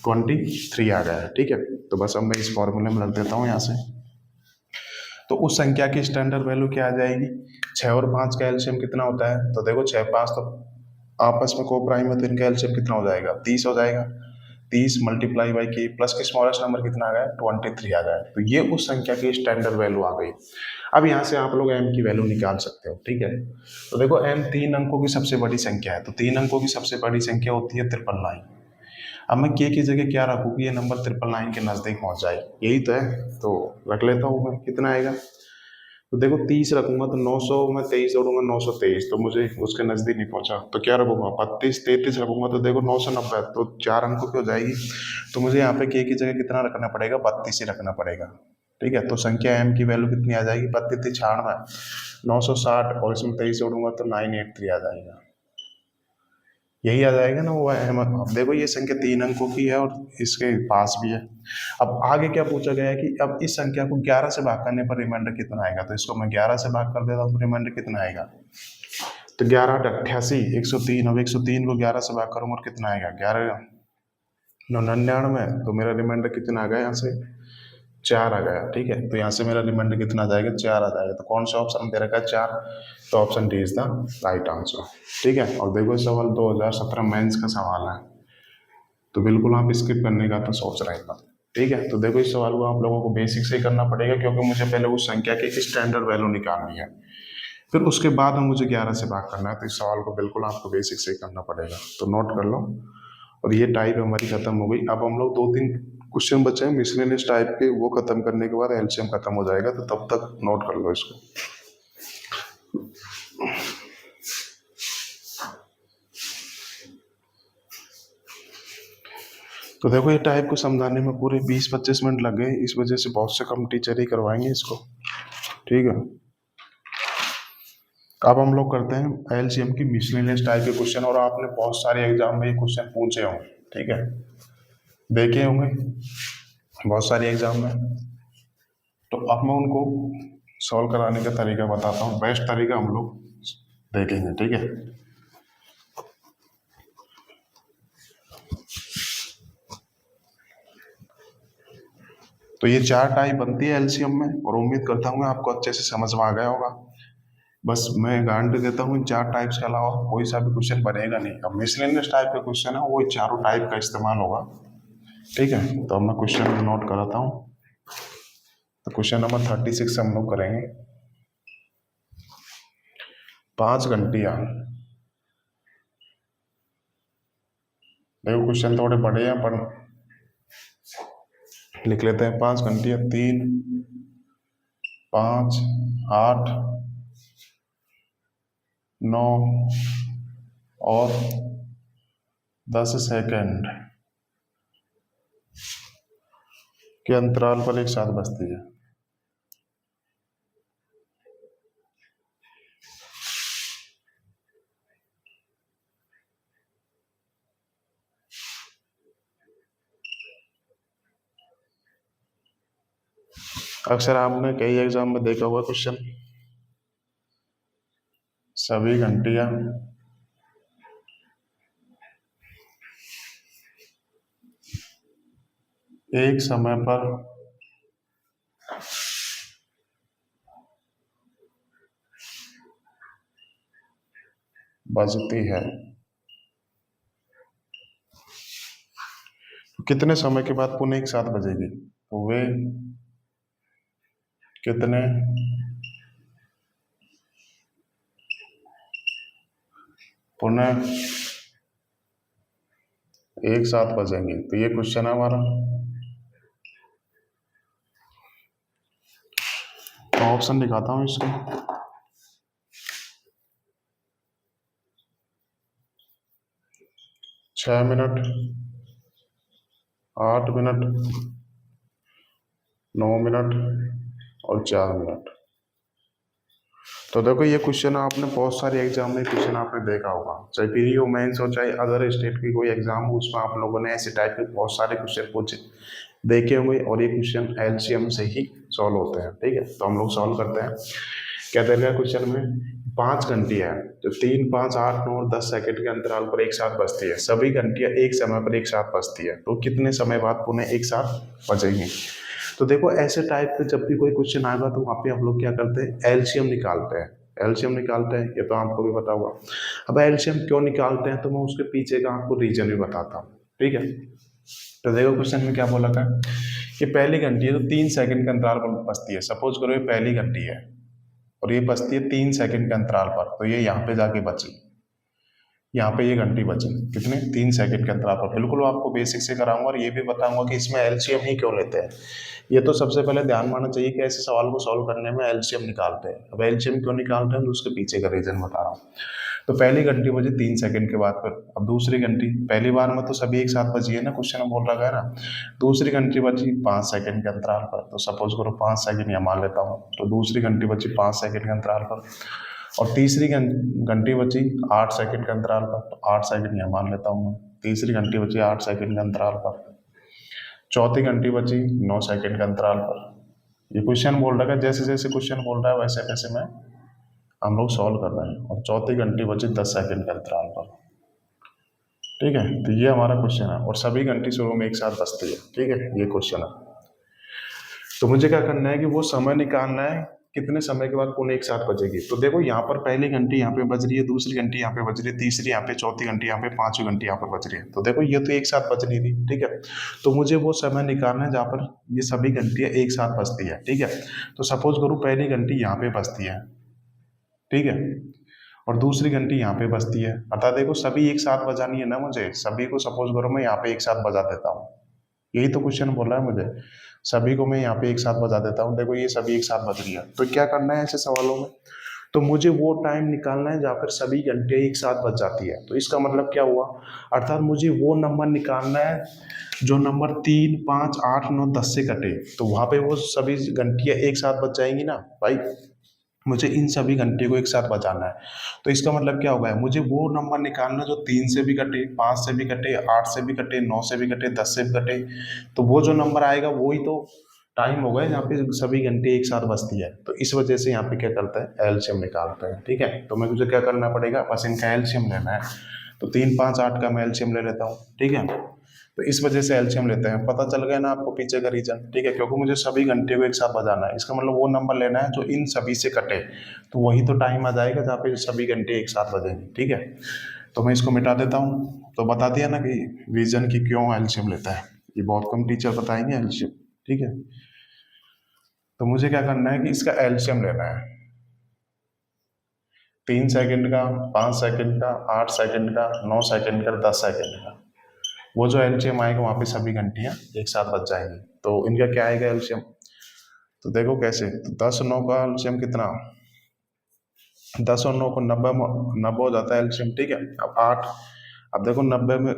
23 आ गया है। ठीक है, तो बस अब मैं इस फॉर्मूले में रख देता हूँ यहाँ से। तो उस संख्या की स्टैंडर्ड वैल्यू क्या आ जाएगी, 6 और 5 का एलसीएम कितना होता है, तो देखो 6 5 तो आपस में को प्राइम है, तो इनका एलसीएम कितना हो जाएगा, 30 हो जाएगा। 30 मल्टीप्लाई बाई के, प्लस के स्मॉलेस्ट नंबर कितना आ गया, 23 आ गया। तो ये उस संख्या की स्टैंडर्ड वैल्यू आ गई। अब यहाँ से आप लोग m की वैल्यू निकाल सकते हो। ठीक है, तो देखो m 3 अंकों की सबसे बड़ी संख्या है, तो 3 अंकों की सबसे बड़ी संख्या होती है 999। अब मैं के की जगह क्या रखूँ कि ये नंबर 999 के नज़दीक पहुंच जाए, यही तो है। तो रख लेता हूँ मैं, कितना आएगा। तो देखो 30 रखूंगा तो 900 में 23 जोड़ूंगा 923, तो मुझे उसके नज़दीक नहीं पहुंचा। तो क्या रखूंगा 32 33 रखूंगा तो देखो 990, तो 4 अंकों की हो जाएगी। तो मुझे यहाँ पे के की जगह कितना रखना पड़ेगा, 32 ही रखना पड़ेगा। ठीक है, तो संख्या एम की वैल्यू कितनी आ जाएगी, 32 96 960, और इसमें 23 जोड़ूंगा तो 983 आ जाएगा। यही आ जाएगा ना वो एम। अब देखो ये संख्या 3 अंकों की है और इसके पास भी है। अब आगे क्या पूछा गया है कि अब इस संख्या को 11 से भाग करने पर रिमाइंडर कितना आएगा। तो इसको मैं 11 से भाग कर देता हूँ तो रिमाइंडर कितना आएगा। तो 11 88 103। अब 103 को 11 से भाग करूंगा और कितना आएगा, 11 99। तो मेरा रिमाइंडर कितना आ गया, यहाँ से 4 आ गया। ठीक है, तो यहाँ से मेरा रिमाइंडर कितना आ जाएगा, 4 आ जाएगा। तो कौन सा ऑप्शन दे रखा है, 4। तो option D is the right answer. ठीक है, और देखो सवाल 2017 मेंस का सवाल है, तो बिल्कुल आप स्किप करने का तो सोच रहे हैं। ठीक है, तो देखो इस सवाल को आप लोगों को बेसिक से ही करना पड़ेगा, क्योंकि मुझे पहले उस संख्या की स्टैंडर्ड वैल्यू निकालनी है, फिर उसके बाद में मुझे 11 से भाग करना है। तो इस सवाल को बिल्कुल आपको बेसिक से ही करना पड़ेगा, तो नोट कर लो। और ये टाइप हमारी खत्म हो गई। अब हम लोग 2-3 क्वेश्चन बचे हैं मिसलेनियस टाइप के, वो खत्म करने के बाद एलसीएम खत्म हो जाएगा, तो तब तक नोट कर लो इसको। तो देखो ये टाइप को समझाने में पूरे 20-25 मिनट लग गए, इस वजह से बहुत से कम टीचर ही करवाएंगे इसको। ठीक है, अब हम लोग करते हैं एलसीएम की मिसलेनियस टाइप के क्वेश्चन, और आपने बहुत सारे एग्जाम में ये क्वेश्चन पूछे होंगे। ठीक है, देखे होंगे बहुत सारे एग्जाम में। तो अब मैं उनको सॉल्व कराने का तरीका बताता हूँ, बेस्ट तरीका हम लोग देखेंगे। ठीक है, तो ये 4 टाइप बनती है एलसीएम में, और उम्मीद करता हूँ आपको अच्छे से समझ में आ गया होगा। बस मैं गारंटी देता हूँ इन 4 टाइप्स के अलावा कोई सा भी क्वेश्चन बनेगा नहीं। अब मिसलेनियस टाइप का क्वेश्चन है, वो चारों टाइप का इस्तेमाल होगा। ठीक है, तो अब मैं क्वेश्चन नोट कराता हूँ। तो क्वेश्चन नंबर 36 हम लोग करेंगे। 5 घंटियाँ, देखो क्वेश्चन थोड़े बड़े हैं पर लिख लेते हैं। 5 घंटियाँ 3 5 8 9 और 10 सेकंड के अंतराल पर एक साथ बजती है। अक्सर आपने कई एग्जाम में देखा हुआ क्वेश्चन, सभी घंटियां एक समय पर बजती है, तो कितने समय के बाद पुनः एक साथ बजेगी। तो वे कितने पुनः एक साथ बजेंगे। तो ये क्वेश्चन है हमारा। तो ऑप्शन दिखाता हूँ इसके। 6 मिनट, 8 मिनट, 9 मिनट और 4 मिनट। तो देखो ये क्वेश्चन आपने बहुत सारे एग्जाम में क्वेश्चन आपने देखा होगा, चाहे प्री हो मेंस हो चाहे अदर स्टेट की कोई एग्जाम हो, उसमें आप लोगों ने ऐसे टाइप के बहुत सारे क्वेश्चन पूछे देखे होंगे, और ये क्वेश्चन एलसीएम से ही सॉल्व होते हैं। ठीक है, तो हम लोग सॉल्व करते हैं। क्या दे रहा है क्वेश्चन में, 5 घंटियां जो 3 5 8 9 और 10 सेकंड के अंतराल पर एक साथ बजती है, सभी घंटियां एक समय पर एक साथ बजती है, तो कितने समय बाद पुनः एक साथ बजेंगी। तो देखो ऐसे टाइप के जब भी कोई क्वेश्चन आएगा तो वहाँ पे हम लोग क्या करते हैं, एलसीएम निकालते हैं। एलसीएम निकालते हैं, ये तो आपको भी पता होगा। अब एलसीएम क्यों निकालते हैं, तो मैं उसके पीछे का आपको रीजन भी बताता हूँ। ठीक है, तो देखो क्वेश्चन में क्या बोला था कि पहली घंटी है तो 3 सेकंड के अंतराल पर बजती है। सपोज करो ये पहली घंटी है और ये बजती है 3 सेकंड के अंतराल पर, तो ये यहाँ पे जाके बची। यहाँ पे ये घंटी बची कितने 3 सेकंड के अंतराल पर। बिल्कुल आपको बेसिक से कराऊंगा और ये भी बताऊंगा कि इसमें एलसीएम ही क्यों लेते हैं। ये तो सबसे पहले ध्यान मानना चाहिए कि ऐसे सवाल को सॉल्व करने में एलसीएम निकालते हैं। अब एलसीएम क्यों निकालते हैं तो उसके पीछे का रीजन बता रहा हूँ। तो पहली घंटी बजी 3 सेकंड के बाद पर। अब दूसरी घंटी, पहली बार में तो सभी एक साथ बजी है ना, क्वेश्चन में बोल रखा है ना। दूसरी घंटी बची 5 सेकंड के अंतराल पर, तो सपोज करो 5 सेकंड यहाँ मान लेता हूँ। तो दूसरी घंटी बची 5 सेकंड के अंतराल पर। और तीसरी घंटी बची 8 सेकंड के अंतराल पर, तो 8 सेकंड यहाँ मान लेता हूँ मैं। तीसरी घंटी बची 8 सेकंड के अंतराल पर। चौथी घंटी बची 9 सेकंड के अंतराल पर। ये क्वेश्चन बोल रहा है, जैसे जैसे क्वेश्चन बोल रहा है वैसे वैसे मैं हम लोग सॉल्व कर रहे हैं। और चौथी घंटी बची 10 सेकंड के अंतराल पर। ठीक है, तो ये हमारा क्वेश्चन है और सभी घंटी शुरू में एक साथ बजती है। ठीक है, ये क्वेश्चन है। तो मुझे क्या करना है कि वो समय निकालना है कितने समय के बाद कौन एक साथ बजेगी। तो देखो यहाँ पर पहली घंटी यहाँ पे बज रही है, दूसरी घंटी यहाँ पे बज रही है, तीसरी यहाँ पे, चौथी घंटी यहाँ पे, पांचवी घंटी यहाँ पे बज रही है। तो देखो ये तो एक साथ बज रही थी। ठीक है, तो मुझे वो समय निकालना है जहाँ पर ये सभी घंटियां एक साथ बजती है। ठीक है, तो सपोज करो पहली घंटी यहाँ पे बजती है। ठीक है, और दूसरी घंटी यहाँ पे बजती है। अर्थात देखो सभी एक साथ बजानी है ना मुझे, सभी को सपोज करो मैं यहाँ पे एक साथ बजा देता हूँ। यही तो क्वेश्चन बोल रहा है मुझे, सभी को मैं यहाँ पे एक साथ बजा देता हूँ। देखो ये सभी एक साथ बज रही है। तो क्या करना है ऐसे सवालों में, तो मुझे वो टाइम निकालना है जहाँ पर सभी घंटे एक साथ बज जाती है। तो इसका मतलब क्या हुआ, अर्थात मुझे वो नंबर निकालना है जो नंबर 3, 5, 8, 9, 10 से कटे। तो वहां पे वो सभी घंटियां एक साथ बज जाएंगी ना भाई। मुझे इन सभी घंटे को एक साथ बजाना है। तो इसका मतलब क्या होगा, मुझे वो नंबर निकालना जो 3 से भी कटे, 5 से भी कटे, 8 से भी कटे, 9 से भी कटे, 10 से भी कटे। तो वो जो नंबर आएगा वही तो टाइम होगा जहाँ पे सभी घंटे एक साथ बजती है। तो इस वजह से यहाँ पे क्या करता है, एलसीएम निकालते हैं। ठीक है, तो मैं मुझे क्या करना पड़ेगा, बस इनका एलसीएम लेना है। तो 3, 5, 8 का मैं एलसीएम ले लेता हूँ। ठीक है, तो इस वजह से एलसीएम लेते हैं। पता चल गया ना आपको पीछे का रीजन। ठीक है, क्योंकि मुझे सभी घंटे को एक साथ बजाना है। इसका मतलब वो नंबर लेना है जो इन सभी से कटे। तो वही तो टाइम आ जाएगा जहाँ पे सभी घंटे एक साथ बजेंगे। ठीक है, तो मैं इसको मिटा देता हूँ। तो बता दिया ना कि रीजन की क्यों एलसीएम लेता है। ये बहुत कम टीचर बताएंगे एलसीएम। ठीक है, तो मुझे क्या करना है कि इसका एलसीएम लेना है। 3 सेकंड का, 5 सेकंड का, 8 सेकंड का, 9 सेकंड का, 10 सेकंड का। वो जो एलसीएम आएगा वहां पे सभी घंटियां एक साथ बज जाएंगी। तो इनका क्या आएगा एलसीएम, तो देखो कैसे। तो 10 और 9 का एलसीएम कितना, 10 और 9 को 90, 90 हो जाता है एलसीएम। ठीक है, अब 8, अब देखो 90 में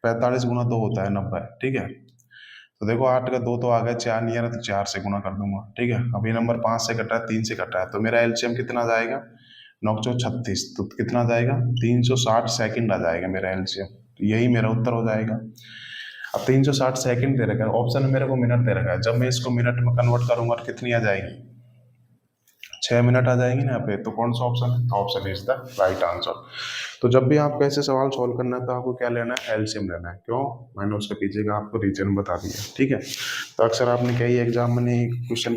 45 गुना 2 होता है 90। ठीक है, तो देखो 8 का 2 तो आ गया, 4 नहीं आ रहा तो 4 से गुना कर दूंगा। ठीक है, अब ये नंबर 5 से कटा है, 3 से कटा है, तो मेरा एलसीएम कितना जाएगा, 9 चौ 36, तो कितना जाएगा, 360 सेकंड आ जाएगा मेरा एलसीएम। तो यही मेरा उत्तर हो जाएगा। अब 360 सेकंड दे रखा है, ऑप्शन में मेरे को मिनट दे रखा है। जब मैं इसको मिनट में कन्वर्ट करूंगा तो कितनी आ जाएगी, 6 मिनट आ जाएगी ना यहाँ पे। तो कौन सा ऑप्शन है, option is the right answer. तो जब भी आपको ऐसे सवाल सॉल्व करना है तो आपको क्या लेना है, एलसीएम लेना है। क्यों, मैंने उसके पीछे का आपको रीजन बता दिया। ठीक है, तो अक्सर आपने कई एग्जाम में क्वेश्चन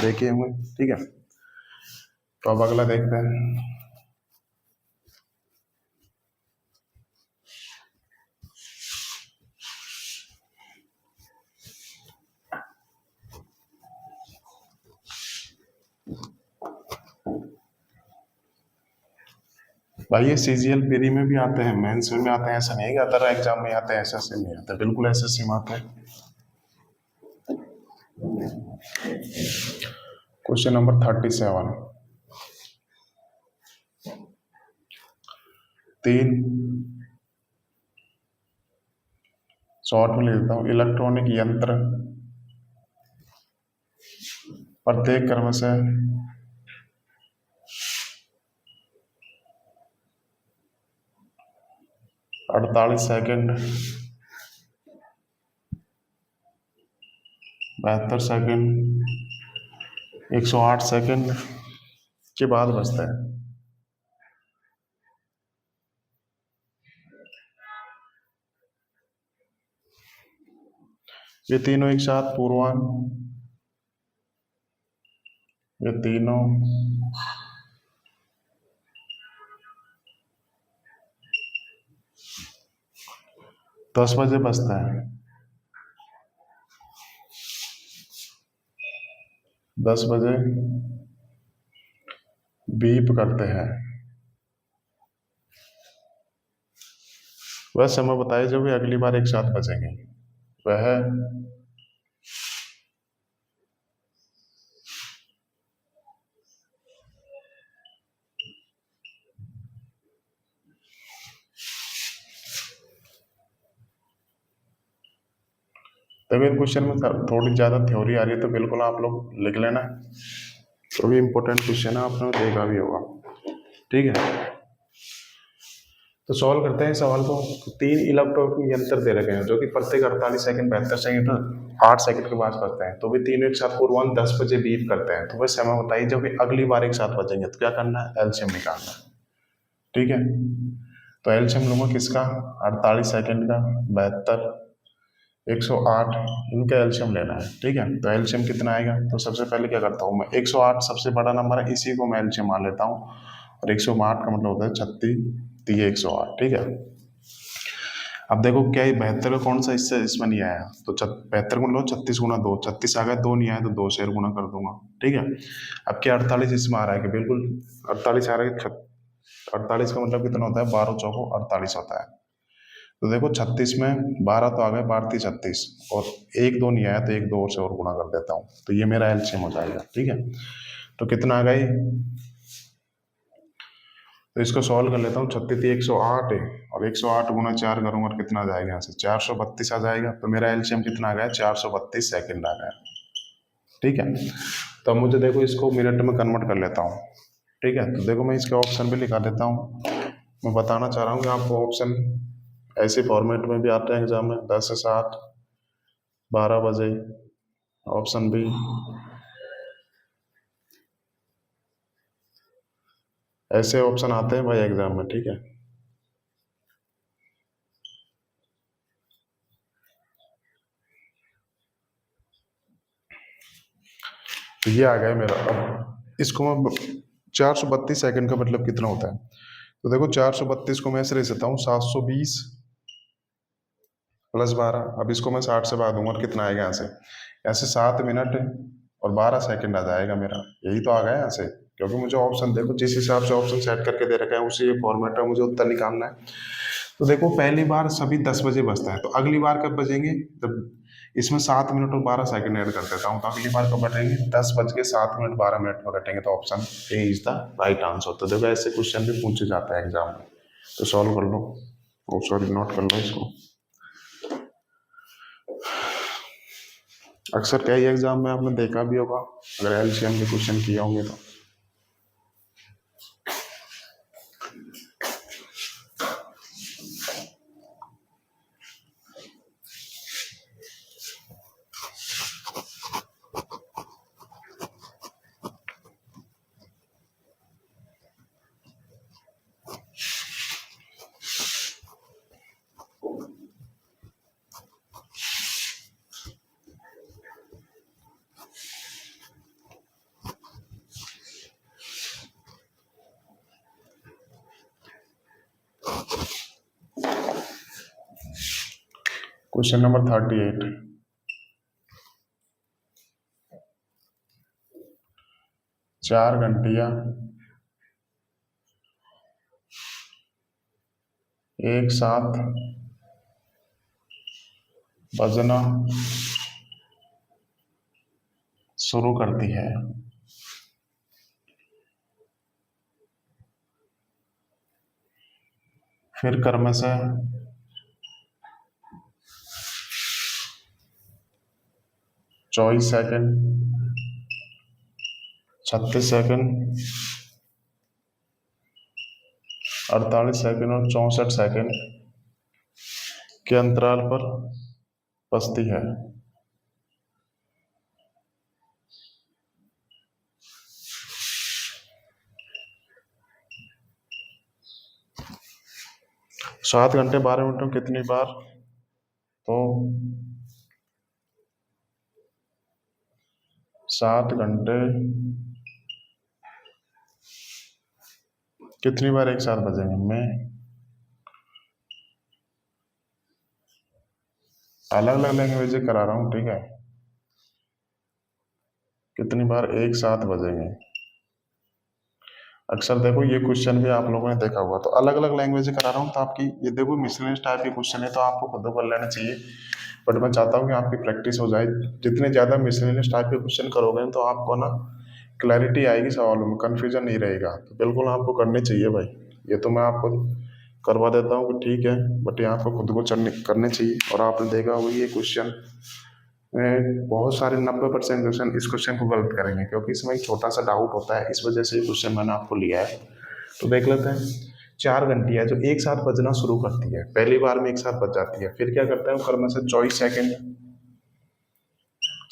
देखे होंगे। ठीक है, तो अब अगला देखते हैं। भाई ये सीजीएल पेरी में भी आते हैं, मेंस में आते हैं, ऐसा नहीं है कि अदर एग्जाम में आते हैं, एसएससी में आते हैं, बिल्कुल एसएससी में आते हैं। क्वेश्चन नंबर 37, 3 शॉर्ट में लिख देता हूँ। इलेक्ट्रॉनिक यंत्र प्रत्येक क्रमशः 48 सेकंड, 72 सेकंड, 108 सेकंड के बाद बचता है। ये तीनों एक साथ पूर्वांक, ये तीनों 10 बजे बजता है। 10 बजे बीप करते हैं। वह समय बताइए जब वे अगली बार एक साथ बजेंगे। वह तभी क्वेश्चन में थोड़ी ज़्यादा थ्योरी आ रही है तो बिल्कुल आप लोग लिख लेना, तो भी इम्पोर्टेंट क्वेश्चन है, आपने देखा भी होगा। ठीक है, तो सॉल्व करते हैं सवाल को। तो 3 इलेक्ट्रॉनिक यंत्र दे रखे हैं जो कि प्रत्येक 48 सेकंड 72 सेकंड 8 सेकंड के बाद करते हैं, तो वे तीनों एक साथ पूर्वान्ह 10 बजे बीप करते हैं। तो वह समय बताइए जब वे अगली बार एक साथ बजेंगे। तो क्या करना है, एलसीएम निकालना है। ठीक है, तो एलसीएम लूंगा किसका, 48 सेकंड का, 72, 108, इनका एलसीएम लेना है। ठीक है, तो एलसीएम कितना आएगा, तो सबसे पहले क्या करता हूँ मैं, 108 सबसे बड़ा नंबर है, इसी को मैं एलसीएम मान लेता हूँ, और 108 का मतलब होता है 36, तो ये 108। ठीक है, अब देखो क्या ये 72 का कौन सा इससे इसमें नहीं आया, तो 72 गुना लो, 36 गुना 2, 36 आ गया, 2 नहीं आया तो 2 से गुना कर दूंगा। ठीक है, अब क्या 48 इसमें आ रहा है कि बिल्कुल 48 आ रहा है, 48 का मतलब कितना होता है, 12 चौको 48 होता है। तो देखो 36 में 12 तो आ गए, 12 36, और 1 2 नहीं आया तो 1 2 से और गुना कर देता हूँ, तो ये मेरा एलसीएम हो जाएगा। ठीक है, तो कितना आ गई, तो इसको सॉल्व कर लेता हूँ। 36 108 है, और 108 गुना 4 करूँगा और कितना आ जाएगा, यहाँ से 432 आ जाएगा। तो मेरा एलसीएम कितना आ गया, 432 सेकंड आ गया। ठीक है, तो अब मुझे देखो इसको मिनट में कन्वर्ट कर लेता हूँ। ठीक है, तो देखो मैं इसके ऑप्शन भी लिखा देता हूँ। मैं बताना चाह रहा हूँ कि आपको ऑप्शन ऐसे फॉर्मेट में भी आते हैं एग्जाम में, 10 से 7, 12 बजे, ऑप्शन बी, ऐसे ऑप्शन आते हैं भाई एग्जाम में। ठीक है, तो ये आ गया मेरा। अब इसको मैं 432 सेकंड का मतलब कितना होता है, तो देखो 432 को मैं ऐसे लिख सकता हूँ, 720 प्लस 12। अब इसको मैं 60 से भाग दूंगा और कितना आएगा यहाँ से, 7 मिनट और 12 सेकंड आ जाएगा मेरा, यही तो आ गया यहाँ से। क्योंकि मुझे ऑप्शन देखो जिस हिसाब से ऑप्शन सेट करके दे रखा है उसी फॉर्मेट में मुझे उत्तर निकालना है। तो देखो पहली बार सभी 10 बजे बजता है, तो अगली बार कब बजेंगे, तब इसमें 7 मिनट और 12 सेकंड ऐड कर देता हूँ, तो अगली बार कब बटेंगे, 10 बज के 7 मिनट 12 मिनट में कटेंगे। तो option A is the right answer. तो देखो ऐसे क्वेश्चन भी पूछे जाता है एग्जाम में, तो सॉल्व कर लो, सॉरी नोट कर लो इसको। अक्सर कई एग्जाम में आपने देखा भी होगा, अगर एलसीएम के क्वेश्चन किए होंगे तो। क्वेश्चन नंबर 38, 4 घंटिया एक साथ बजना शुरू करती है, फिर क्रमशः 24 सेकंड, 36 सेकंड, 48 सेकंड और 64 सेकंड के अंतराल पर बजती है। सात घंटे 12 मिनट में कितनी बार, तो 7 घंटे कितनी बार एक साथ बजेंगे, मैं अलग अलग लैंग्वेज करा रहा हूँ। ठीक है, कितनी बार एक साथ बजेंगे, अक्सर देखो ये क्वेश्चन भी आप लोगों ने देखा होगा, तो अलग अलग लैंग्वेज से करा रहा हूँ, तो आपकी ये देखो मिसलेनियस टाइप के क्वेश्चन है तो आपको खुद कर लेना चाहिए, बट मैं चाहता हूँ कि आपकी प्रैक्टिस हो जाए। जितने ज़्यादा मिसलेनियस टाइप के क्वेश्चन करोगे तो आपको ना क्लैरिटी आएगी सवालों में, कन्फ्यूजन नहीं रहेगा, तो बिल्कुल आपको करने चाहिए भाई। ये तो मैं आपको करवा देता हूँ कि ठीक है, बट ये आपको खुद को करने चाहिए। और आपने देखा होगा ये क्वेश्चन में बहुत सारे 90% क्वेश्चन इस क्वेश्चन को गलत करेंगे, क्योंकि इसमें एक छोटा सा डाउट होता है, इस वजह से ये क्वेश्चन मैंने आपको लिया है। तो देख लेते हैं। 4 घंटियां जो एक साथ बजना शुरू करती है, पहली बार में एक साथ बज जाती है, फिर क्या करता है वो क्रम से 24 सेकेंड,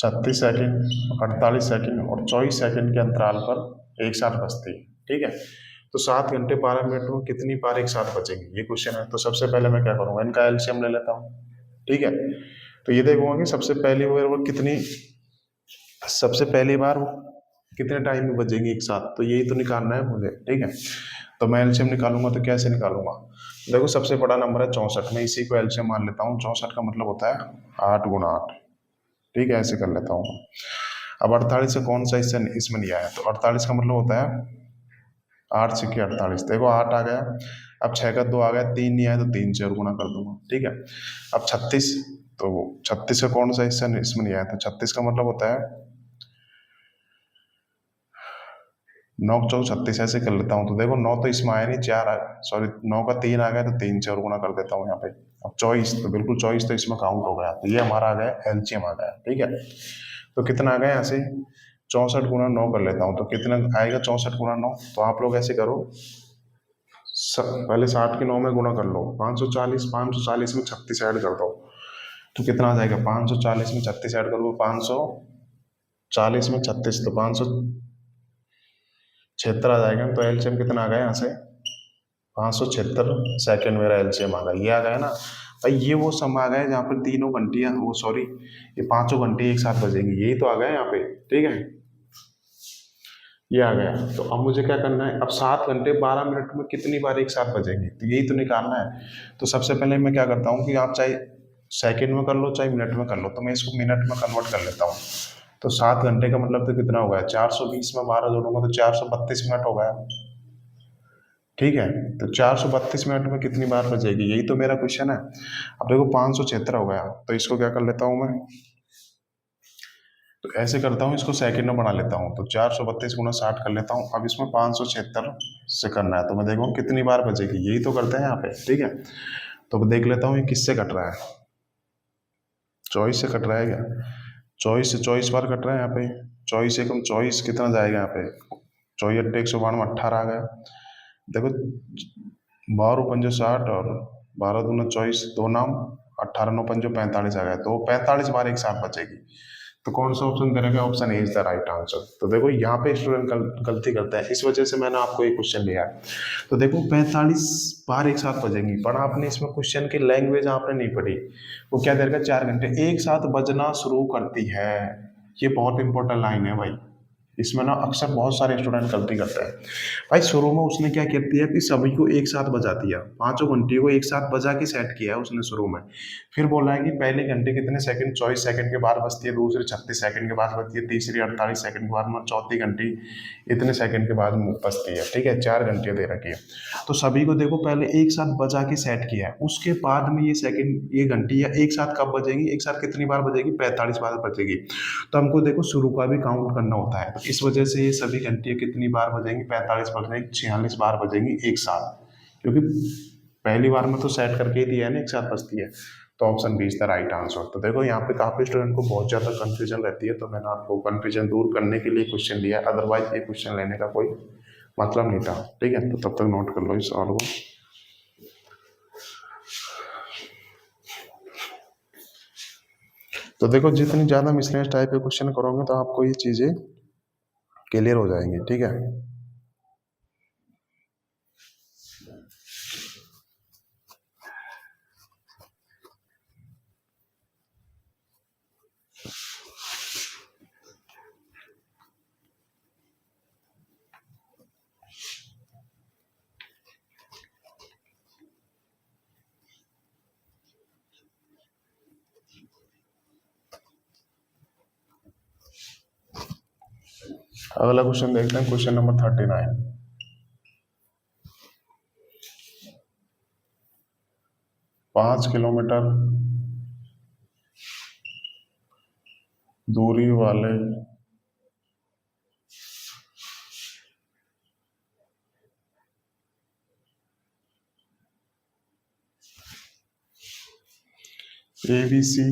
36 सेकेंड, 48 सेकेंड और 24 सेकेंड के अंतराल पर एक साथ बजती है। ठीक है, तो 7 घंटे 12 मिनट में कितनी बार एक साथ बचेंगे, ये क्वेश्चन है। तो सबसे पहले मैं क्या करूंगा, इनका एलसीएम ले लेता हूँ। ठीक है, तो ये देखूंगा कि सबसे पहली बार वो कितने टाइम में बजेंगे एक साथ, तो यही तो निकालना है मुझे। ठीक है, तो मैं एलसीएम निकालूंगा, तो कैसे निकालूंगा, देखो सबसे बड़ा नंबर है 64, मैं इसी को एलसीएम मान लेता हूँ। 64 का मतलब होता है 8 × 8। ठीक है, ऐसे कर लेता हूँ। अब 48 से कौन सा इससे इसमें नहीं आया, तो 48 का मतलब होता है 8×6=48। देखो 8 आ गया, अब 6 का 2 आ गया, 3 नहीं आया तो 3 से और गुना कर दूंगा। ठीक है, अब 36, तो 36 का कौन सा हिस्सा इसमें नहीं आया, तो 36 का मतलब होता है 9×4=36, ऐसे कर लेता हूँ। तो देखो 9 तो इसमें आया नहीं, 4 सॉरी 9 का 3 आ गया, तो 3 से और गुना कर देता हूँ यहाँ पे। अब 24, तो बिल्कुल 24 तो इसमें काउंट हो गया, तो ये हमारा आ गया एलसीएम आ गया। ठीक है, तो कितना आ गया यहाँ से 64×9 कर लेता हूँ, तो कितना आएगा 64×9, तो आप लोग ऐसे करो, पहले 60 के 9 में गुना कर लो, 540, 540 में 36 ऐड कर दो, तो कितना आ जाएगा, 540 में 36 ऐड करोगे 540 में 36, तो 576 आ जाएगा। तो एलसीएम कितना आ गया यहाँ से 576 सेकेंड, मेरा एलसीएम आ गया, ये आ गया ना भाई। ये वो समय आ गया जहाँ पर तीनों घंटियां, वो सॉरी ये 5 घंटे एक साथ बजेंगी, यही तो आ गया यहाँ पे। ठीक है, ये आ गया। तो अब मुझे क्या करना है, अब 7 घंटे 12 मिनट में कितनी बार एक साथ बजेंगे, तो यही तो निकालना है। तो सबसे पहले मैं क्या करता हूँ कि आप चाहे सेकंड में कर लो चाहे मिनट में कर लो, तो मैं इसको मिनट में कन्वर्ट कर लेता हूँ। तो 7 घंटे का मतलब तो कितना हो गया, 420 में 12 जोड़ूंगा तो 432 मिनट हो गया। ठीक है, तो 432 मिनट में कितनी बार बजेगी, यही तो मेरा क्वेश्चन है। अब देखो 576 हो गया, तो इसको क्या कर लेता हूँ मैं, तो ऐसे करता हूँ, इसको सेकंड में बना लेता हूँ, तो 432 × 60 कर लेता हूँ। अब इसमें 576 से करना है, तो मैं देखूँ कितनी बार बचेगी, यही तो करते हैं यहाँ पे। ठीक है, तो मैं देख लेता हूँ ये किससे कट रहा है, 24 से कट रहा है क्या, 24 से 24 बार कट रहा है यहाँ पे। 24 एकम 24 कितना जाएगा यहाँ पे, 24×8 = 192, 18 आ गया। देखो 12×5 = 60 और 12×2 = 24, 2×9 = 18, 9×5 = 45 आ गया, तो 45 बार एक साथ बचेगी। तो कौन सा ऑप्शन दे रखा है, option A is the right answer. तो देखो यहाँ पे स्टूडेंट गलती करता है, इस वजह से मैंने आपको एक क्वेश्चन लिया है। तो देखो 45 बार एक साथ बजेंगी, पर आपने इसमें क्वेश्चन की लैंग्वेज आपने नहीं पढ़ी। वो क्या दे रखा है, 4 घंटे एक साथ बजना शुरू करती है, ये बहुत इंपॉर्टेंट लाइन है भाई। इसमें ना अक्सर बहुत सारे स्टूडेंट गलती करते हैं भाई। शुरू में उसने क्या कर दिया कि सभी को एक साथ बजा दिया, 5 घंटे को एक साथ बजा के सेट किया है उसने शुरू में। फिर बोला है कि पहले घंटे कितने सेकंड, 24 सेकंड के बाद बजती है, दूसरी 36 सेकंड के बाद बजती है, तीसरी 48 सेकंड के बाद, चौथी घंटी इतने सेकंड के बाद बजती है। ठीक है, 4 घंटे दे रखी है, तो सभी को देखो पहले एक साथ बजा के सेट किया है, उसके बाद में ये सेकंड ये घंटी या एक साथ कब बजेगी, एक साथ कितनी बार बजेगी, 45 बार बजेगी। तो हमको देखो शुरू का भी काउंट करना होता है, तो इस वजह से ये सभी घंटियां कितनी बार बजेंगी, 45 बजेंगी, 46 बार बजेंगी एक साथ, क्योंकि पहली बार में तो सेट करके ही दिया है ना एक साथ बजती है। तो option B is the right answer. तो देखो यहाँ पे काफी स्टूडेंट को बहुत ज्यादा कंफ्यूजन रहती है, तो मैंने आपको कंफ्यूजन दूर करने के लिए क्वेश्चन दिया, अदरवाइज ये क्वेश्चन लेने का कोई मतलब नहीं था। ठीक है, तो तब तक नोट कर लो इस सवाल को। तो देखो जितनी ज़्यादा मिसलेनियस टाइप के क्वेश्चन करोगे तो आपको ये चीज़ें क्लियर हो जाएंगी। ठीक है, अगला क्वेश्चन देखते हैं, क्वेश्चन नंबर 39। 5 किलोमीटर दूरी वाले ABC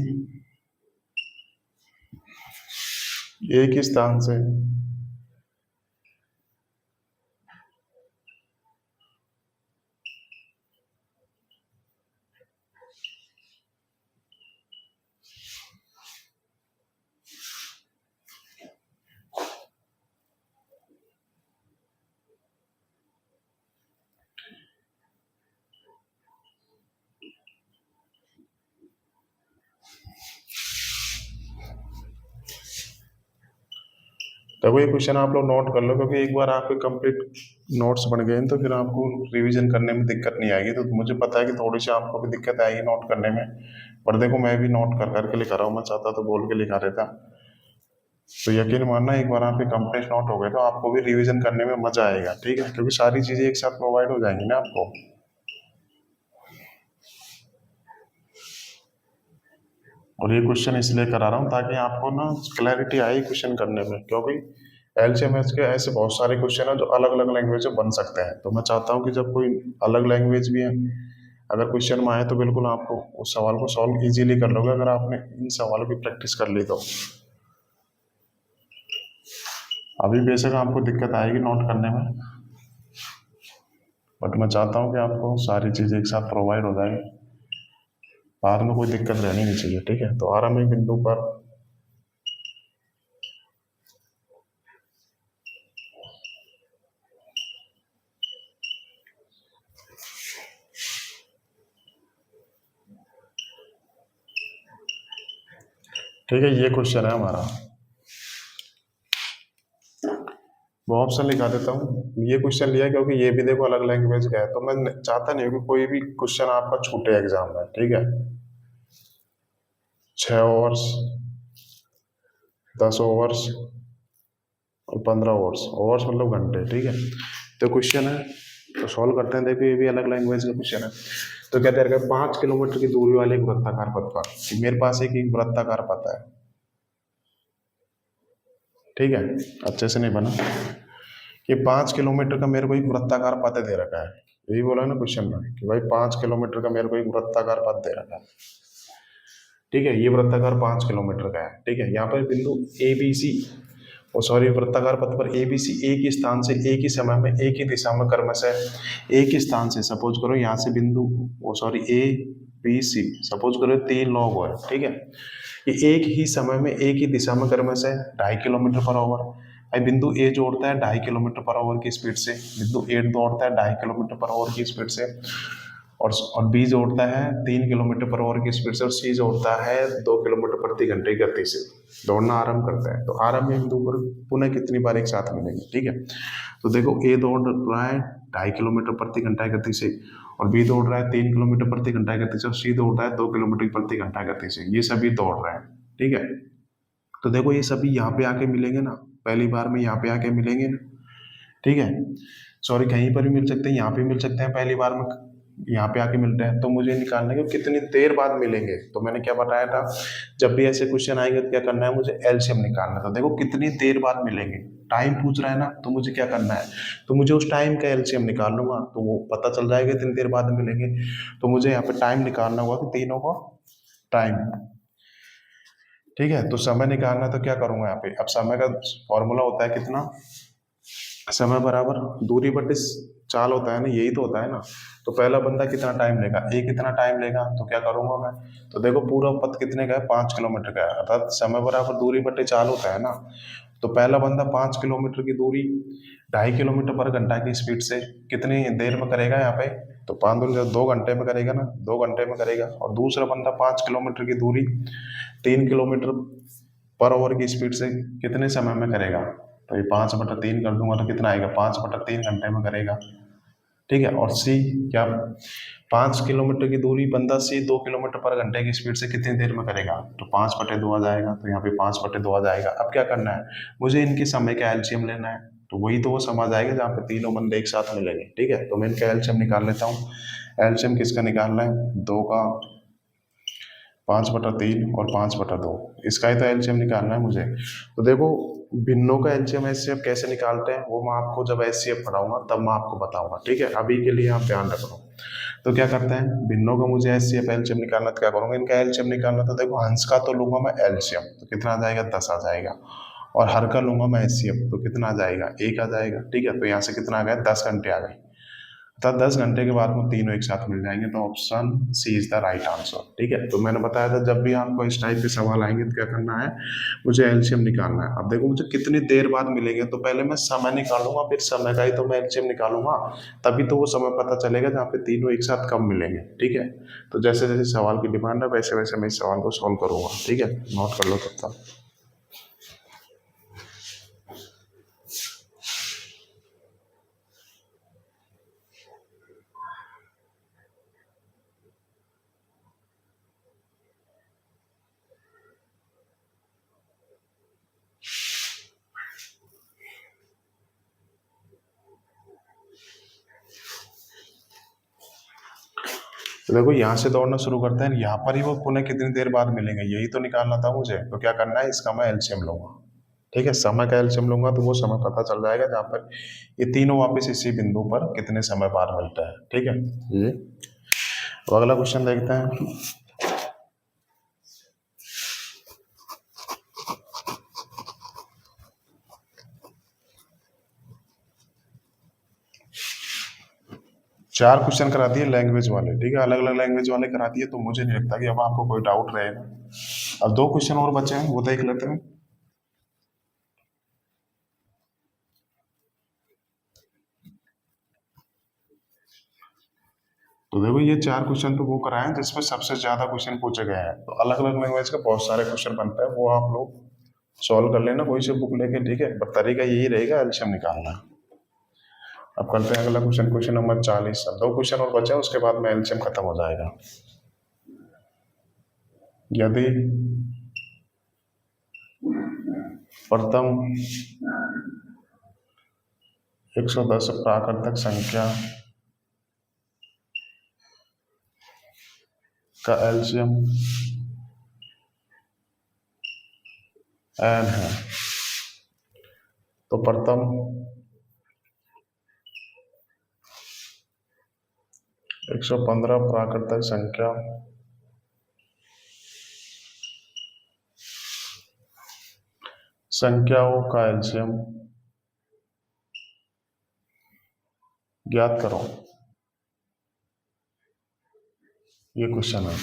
एक ही स्थान से देखो ये क्वेश्चन आप लोग नोट कर लो, क्योंकि एक बार आपके कंप्लीट नोट्स बन गए हैं तो फिर आपको रिवीजन करने में दिक्कत नहीं आएगी। तो मुझे पता है कि थोड़ी सी आपको भी दिक्कत आएगी नोट करने में, पर देखो मैं भी नोट कर करके लिखा रहा हूँ, मैं चाहता तो बोल के लिखा रहता। तो यकीन मानना एक बार आपके कंप्लीट नोट हो गए तो आपको भी रिवीजन करने में मजा आएगा, ठीक है, क्योंकि सारी चीजें एक साथ प्रोवाइड हो जाएंगी ना आपको। और ये क्वेश्चन इसलिए करा रहा हूँ ताकि आपको ना क्लैरिटी आए क्वेश्चन करने में, क्योंकि एलसीएमएस के ऐसे बहुत सारे क्वेश्चन हैं जो अलग अलग लैंग्वेज में बन सकते हैं। तो मैं चाहता हूँ कि जब कोई अलग लैंग्वेज भी है अगर क्वेश्चन में आए तो बिल्कुल आपको उस सवाल को सॉल्व इजीली कर लोगे अगर आपने इन सवालों की प्रैक्टिस कर ली तो। अभी बेशक आपको दिक्कत आएगी नोट करने में, बट मैं चाहता हूँ कि आपको सारी चीज़ें एक साथ प्रोवाइड हो जाए, बाद में कोई दिक्कत रहनी नहीं चाहिए, ठीक है। तो आरंभिक बिंदु पर ठीक है, ये क्वेश्चन है हमारा। वो ऑप्शन लिखा देता हूँ, ये क्वेश्चन लिया क्योंकि ये भी देखो अलग लैंग्वेज का है, तो मैं चाहता नहीं हूँ कि कोई भी क्वेश्चन आपका छूटे एग्जाम में, ठीक है। 6 ओवर्स, 10 ओवर्स और 15 ओवर्स, ओवर्स मतलब घंटे, ठीक है। तो क्वेश्चन है तो सॉल्व करते हैं। देखो ये भी अलग लैंग्वेज का क्वेश्चन है। तो कहते हैं 5 किलोमीटर की दूरी वाले एक वृत्ताकार पथ पर, मेरे पास एक वृत्ताकार पथ है, ठीक है, अच्छे से नहीं बना। कि 5 किलोमीटर का मेरे को एक वृत्ताकार पथ दे रखा है, यही बोला ना क्वेश्चन में कि भाई 5 किलोमीटर का मेरे को एक वृत्ताकार पथ दे रखा है, ठीक है। ये वृत्ताकार 5 किलोमीटर का है, ठीक है। यहाँ पर बिंदु ए बी सी, और सॉरी वृत्ताकार पथ पर ए बी सी एक ही स्थान से एक ही समय में एक ही दिशा में क्रमशः एक ही स्थान से, सपोज करो यहाँ से बिंदु वो sorry A B C, suppose करो 3 लोग हुए, ठीक है। ये एक ही समय में एक ही दिशा में क्रमशः 2.5 किलोमीटर पर आवर, बिंदु ए जोड़ता है 2.5 किलोमीटर पर आवर की स्पीड से, बिंदु ए दौड़ता है 2.5 किलोमीटर पर आवर की स्पीड से, और बी जोड़ता है 3 किलोमीटर पर आवर की स्पीड से, और सी जोड़ता है 2 किलोमीटर प्रति घंटे की गति से दौड़ना आरंभ करता है। तो आरंभ में बिंदु पर पुनः कितनी बार एक साथ मिलेंगे, ठीक है। तो देखो ए दौड़ रहा है 2.5 किलोमीटर प्रति घंटा गति से, और बी दौड़ रहा है 3 किलोमीटर प्रति घंटा गति से, और सी दौड़ रहा है 2 किलोमीटर प्रति घंटा गति से। ये सभी दौड़ रहे हैं, ठीक है। तो देखो ये सभी यहाँ पे आके मिलेंगे ना, पहली बार में यहाँ पे आके मिलेंगे ना, ठीक है। सॉरी कहीं पर भी मिल सकते हैं, यहाँ पे मिल सकते हैं, पहली बार में यहाँ पे आके मिलते हैं। तो मुझे निकालना है कि कितनी देर बाद मिलेंगे। तो मैंने क्या बताया था, जब भी ऐसे क्वेश्चन आएंगे तो क्या करना है, मुझे एलसीएम निकालना था। देखो कितनी देर बाद मिलेंगे, टाइम पूछ रहा है ना, तो मुझे क्या करना है, तो मुझे उस टाइम का एलसीएम निकाल लूंगा, तो वो पता चल जाएगा कितनी देर बाद मिलेंगे। तो मुझे यहाँ पे टाइम निकालना होगा कि तीनों का टाइम, ठीक है। तो समय निकालना तो क्या करूंगा यहाँ पे, अब समय का फॉर्मूला होता है कितना, समय बराबर दूरी बटे चाल होता है ना, यही तो होता है ना। तो पहला बंदा कितना टाइम लेगा, ए कितना टाइम लेगा, तो क्या करूंगा मैं, तो देखो पूरा पथ कितने का है, 5 किलोमीटर का है, अर्थात समय बराबर दूरी बटे चाल होता है ना। तो पहला बंदा 5 किलोमीटर की दूरी 2.5 किलोमीटर पर घंटा की स्पीड से कितनी देर में करेगा यहाँ पे, तो 2 घंटे में करेगा ना, 2 घंटे में करेगा। और दूसरा बंदा 5 किलोमीटर की दूरी 3 किलोमीटर पर आवर की स्पीड से कितने समय में करेगा, तो ये 5/3 कर दूंगा तो कितना आएगा, 5/3 घंटे में करेगा, ठीक है। और सी क्या, 5 किलोमीटर की दूरी बंदा सी 2 किलोमीटर पर घंटे की स्पीड से कितनी देर में करेगा, तो 5/2 आ जाएगा। तो यहाँ पे 5/2 आ जाएगा। अब क्या करना है, मुझे इनके समय का एलसीएम लेना है। तो वही तो वो समझ आएगा जहाँ पे तीनों बंदे एक साथ मिलेंगे। ठीक है, तो मैं इनका एलसीएम निकाल लेता हूँ। एलसीएम किसका निकालना है? 2 का 5/3 और 5/2, इसका ही तो एलसीएम निकालना है मुझे। तो देखो भिन्नों का एलसीएम एचसीएफ कैसे निकालते हैं वो मैं आपको जब एचसीएफ पढ़ाऊंगा तब मैं आपको बताऊंगा। ठीक है, अभी के लिए आप ध्यान रखो। तो क्या करते हैं, भिन्नों का मुझे एचसीएफ एलसीएम निकालना, तो क्या करूंगा, इनका एलसीएम निकालना। तो देखो हंस का तो लूंगा मैं एलसीएम, तो कितना आ जाएगा? 10 आ जाएगा। और हर का लूंगा मैं एचसीएफ, तो कितना आ जाएगा? 1 आ जाएगा। ठीक है, तो यहाँ से कितना आ गया? 10 घंटे आ गए। अर्थात 10 घंटे के बाद में तीनों एक साथ मिल जाएंगे। तो option C is the right answer. ठीक है, तो मैंने बताया था जब भी आपको इस टाइप के सवाल आएंगे तो क्या करना है, मुझे एलसीएम निकालना है। अब देखो मुझे कितनी देर बाद मिलेंगे, तो पहले मैं समय निकालूंगा, फिर समय का ही तो मैं एलसीएम निकालूंगा, तभी तो वो समय पता चलेगा जहाँ पे तीनों एक साथ कब मिलेंगे। ठीक है, तो जैसे जैसे सवाल की डिमांड है वैसे वैसे मैं इस सवाल को सॉल्व करूंगा। ठीक है, नोट कर लो तब तक। तो देखो यहाँ से दौड़ना शुरू करते हैं, यहाँ पर ही वो पुनः कितनी देर बाद मिलेंगे यही तो निकालना था मुझे। तो क्या करना है, इसका मैं एलसीएम लूंगा। ठीक है, समय का एलसीएम लूंगा तो वो समय पता चल जाएगा जहाँ पर ये तीनों वापस इसी बिंदु पर कितने समय बाद मिलता है। ठीक है, ये तो अगला क्वेश्चन देखते हैं। चार क्वेश्चन करा दिए लैंग्वेज वाले। ठीक है, अलग अलग लैंग्वेज वाले करा दिए, तो मुझे नहीं लगता कि अब आपको कोई डाउट रहेगा। अब 2 क्वेश्चन और बचे हैं, वो देख लेते हैं। तो देखो ये 4 क्वेश्चन तो वो कराए हैं जिसमें सबसे ज्यादा क्वेश्चन पूछे गए हैं। तो अलग अलग लैंग्वेज का बहुत सारे क्वेश्चन बनते हैं, वो आप लोग सॉल्व कर लेना कोई से बुक लेके। ठीक है, पर तरीका यही रहेगा एलसीएम निकालना। अब करते हैं अगला क्वेश्चन, क्वेश्चन नंबर 40। अब 2 क्वेश्चन और बचे हैं, उसके बाद में एलसीएम खत्म हो जाएगा। यदि प्रथम 110 प्राकृतिक संख्या का एलसीएम n है, तो प्रथम 115 प्राकृतिक संख्याओं का एलसीएम ज्ञात करो। ये क्वेश्चन है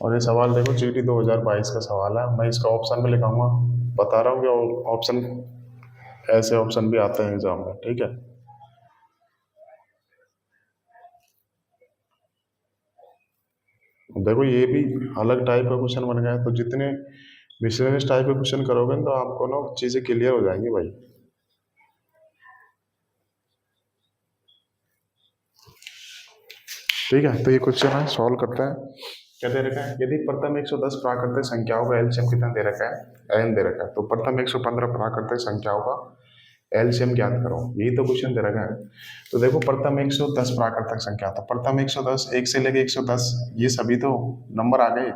और ये सवाल देखो जीडी 2022 का सवाल है। मैं इसका ऑप्शन में लिखाऊंगा, बता रहा हूँ कि ऑप्शन ऐसे ऑप्शन भी आते हैं एग्जाम में। ठीक है, देखो ये भी अलग टाइप का क्वेश्चन बन गया है। तो जितने मिसलेनियस टाइप के क्वेश्चन करोगे तो आपको ना चीजें क्लियर हो जाएंगी भाई। ठीक है, तो ये क्वेश्चन है, सॉल्व करते हैं। क्या दे रखा है, यदि प्रथम 110 प्राकृतिक संख्याओं का एलसीएम कितना दे रखा है, n दे रखा है, तो प्रथम 115 प्राकृतिक संख्याओं का एलसीएम ज्ञात करो। यही तो क्वेश्चन दे रखा है। तो देखो प्रथम 110 प्राकृतिक संख्या, तो प्रथम 110 1 से लेके 110 ये सभी तो नंबर आ गए।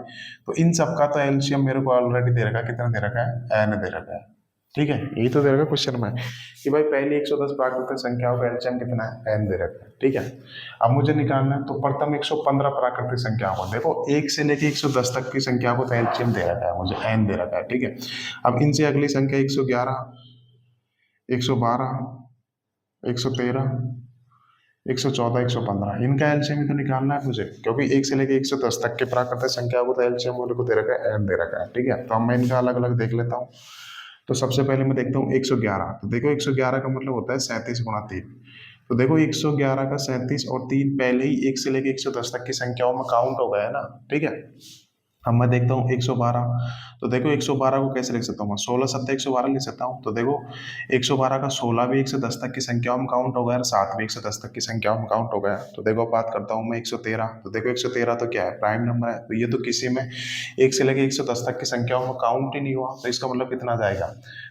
तो इन सबका तो एलसीएम मेरे को ऑलरेडी दे रखा है, कितना दे रखा है, n दे रखा है। ठीक है, यही तो दे रखा क्वेश्चन में कि भाई पहली 110 प्राकृतिक संख्याओं का एलसीएम कितना है, n दे रखा है। ठीक है, अब मुझे निकालना है तो प्रथम 115 प्राकृतिक संख्याओं को, देखो 1 से लेके 110 तक की संख्या को तो एलसीएम दे रखा है मुझे, n दे रखा है। ठीक है, अब इनसे अगली संख्या 111 112 113 114 115 इनका एलसीएम ही तो निकालना है मुझे, क्योंकि 1 से लेके 110 तक के प्राकृतिक संख्या को तो एलसीएम मेरे को दे रखा है, n दे रखा है। ठीक है, तो अब मैं इनका अलग अलग देख लेता हूँ। तो सबसे पहले मैं देखता हूँ 111। तो देखो 111 का मतलब होता है 37 गुणा 3। तो देखो 111 का 37 और 3 पहले ही 1 से लेके 110 तक की संख्याओं में काउंट हो गया है ना। ठीक है, अब मैं देखता हूँ 112। तो देखो 112 को कैसे लिख सकता हूँ मैं, 16 सत्ता 112 लिख सकता हूँ। तो देखो 112 का 16 भी 1 से 10 तक की संख्याओं में काउंट हो गया और 7 भी 1 से 10 तक की संख्याओं में काउंट हो गया। तो देखो बात करता हूँ मैं 113। तो देखो 113 तो क्या है, प्राइम नंबर है। तो ये तो किसी में 1 से लेके 110 तक की संख्याओं में काउंट ही नहीं हुआ, तो इसका मतलब कितना जाएगा।